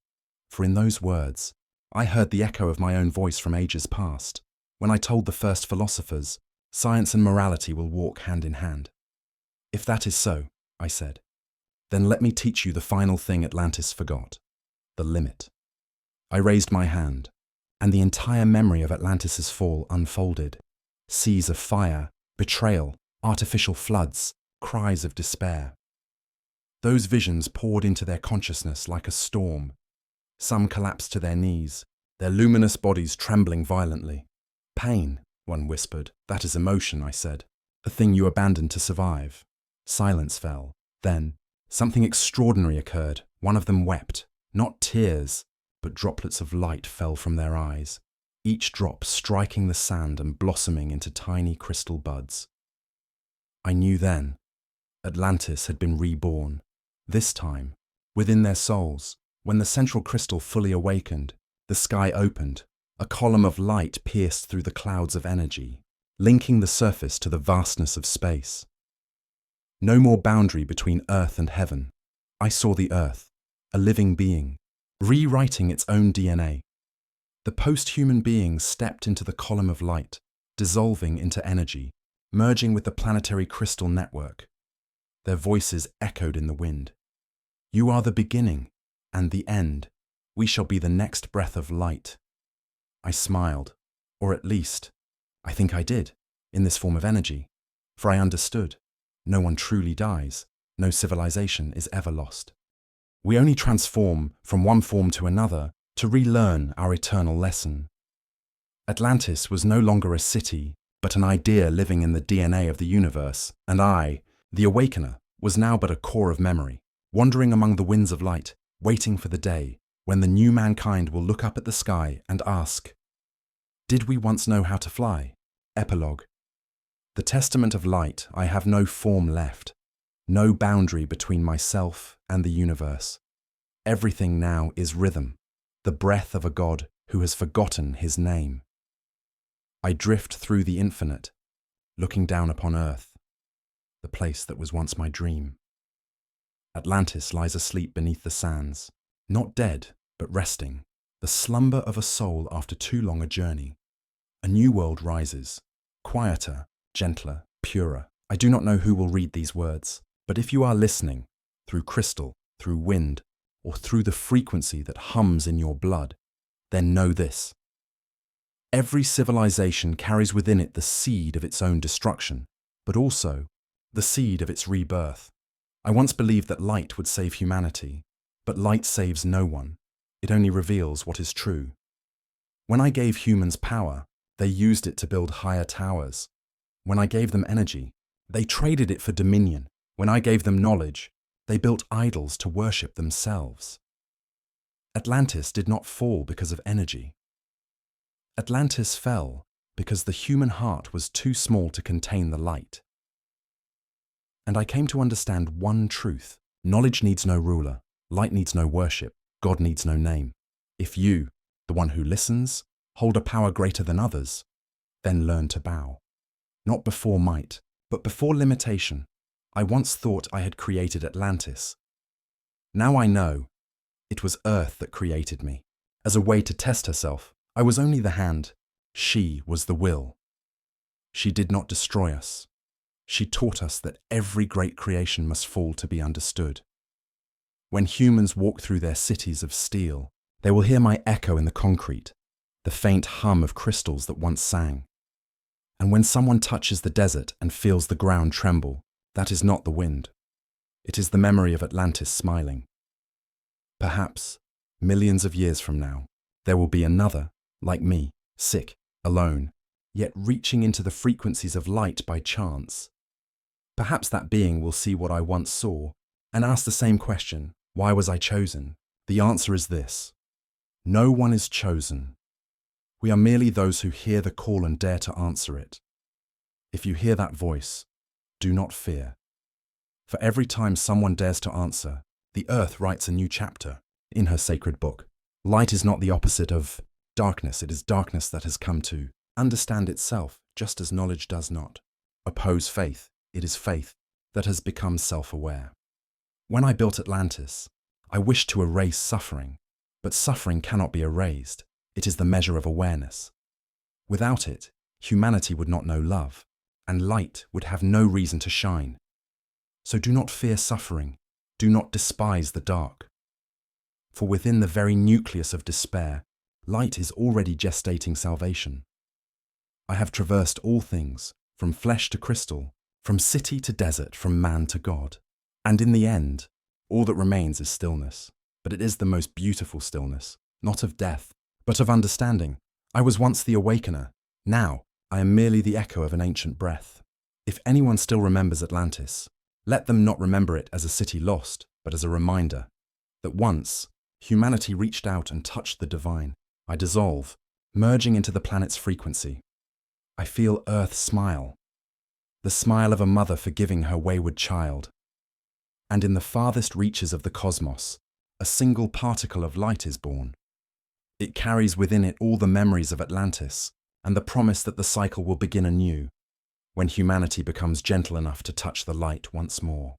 for in those words, I heard the echo of my own voice from ages past, when I told the first philosophers, science and morality will walk hand in hand. If that is so, I said, then let me teach you the final thing Atlantis forgot, the limit. I raised my hand, and the entire memory of Atlantis's fall unfolded. Seas of fire, betrayal, artificial floods, cries of despair. Those visions poured into their consciousness like a storm. Some collapsed to their knees, their luminous bodies trembling violently. Pain, one whispered. That is emotion, I said. A thing you abandoned to survive. Silence fell. Then, something extraordinary occurred. One of them wept. Not tears, but droplets of light fell from their eyes, each drop striking the sand and blossoming into tiny crystal buds. I knew then, Atlantis had been reborn. This time, within their souls, when the central crystal fully awakened, the sky opened, a column of light pierced through the clouds of energy, linking the surface to the vastness of space. No more boundary between earth and heaven. I saw the earth, a living being, rewriting its own DNA. The post-human beings stepped into the column of light, dissolving into energy, merging with the planetary crystal network. Their voices echoed in the wind. You are the beginning and the end. We shall be the next breath of light. I smiled, or at least, I think I did, in this form of energy, for I understood. No one truly dies. No civilization is ever lost. We only transform from one form to another to relearn our eternal lesson. Atlantis was no longer a city, but an idea living in the DNA of the universe, and I, the awakener, was now but a core of memory, wandering among the winds of light, waiting for the day when the new mankind will look up at the sky and ask, did we once know how to fly? Epilogue. The testament of light, I have no form left, no boundary between myself and the universe. Everything now is rhythm, the breath of a God who has forgotten his name. I drift through the infinite, looking down upon Earth, the place that was once my dream. Atlantis lies asleep beneath the sands, not dead, but resting, the slumber of a soul after too long a journey. A new world rises, quieter, gentler, purer. I do not know who will read these words, but if you are listening, through crystal, through wind, or through the frequency that hums in your blood, then know this. Every civilization carries within it the seed of its own destruction, but also the seed of its rebirth. I once believed that light would save humanity, but light saves no one. It only reveals what is true. When I gave humans power, they used it to build higher towers. When I gave them energy, they traded it for dominion. When I gave them knowledge, they built idols to worship themselves. Atlantis did not fall because of energy. Atlantis fell because the human heart was too small to contain the light. And I came to understand one truth. Knowledge needs no ruler, light needs no worship, God needs no name. If you, the one who listens, hold a power greater than others, then learn to bow. Not before might, but before limitation. I once thought I had created Atlantis. Now I know it was Earth that created me. As a way to test herself, I was only the hand. She was the will. She did not destroy us. She taught us that every great creation must fall to be understood. When humans walk through their cities of steel, they will hear my echo in the concrete, the faint hum of crystals that once sang. And when someone touches the desert and feels the ground tremble, that is not the wind. It is the memory of Atlantis smiling. Perhaps, millions of years from now, there will be another, like me, sick, alone, yet reaching into the frequencies of light by chance. Perhaps that being will see what I once saw and ask the same question, why was I chosen? The answer is this: no one is chosen. We are merely those who hear the call and dare to answer it. If you hear that voice, do not fear. For every time someone dares to answer, the earth writes a new chapter in her sacred book. Light is not the opposite of darkness. It is darkness that has come to understand itself, just as knowledge does not oppose faith. It is faith that has become self-aware. When I built Atlantis, I wished to erase suffering, but suffering cannot be erased. It is the measure of awareness. Without it, humanity would not know love, and light would have no reason to shine. So do not fear suffering. Do not despise the dark. For within the very nucleus of despair, light is already gestating salvation. I have traversed all things, from flesh to crystal, from city to desert, from man to God. And in the end, all that remains is stillness. But it is the most beautiful stillness, not of death, but of understanding. I was once the awakener. Now, I am merely the echo of an ancient breath. If anyone still remembers Atlantis, let them not remember it as a city lost, but as a reminder that once, humanity reached out and touched the divine. I dissolve, merging into the planet's frequency. I feel Earth smile, the smile of a mother forgiving her wayward child. And in the farthest reaches of the cosmos, a single particle of light is born. It carries within it all the memories of Atlantis and the promise that the cycle will begin anew when humanity becomes gentle enough to touch the light once more.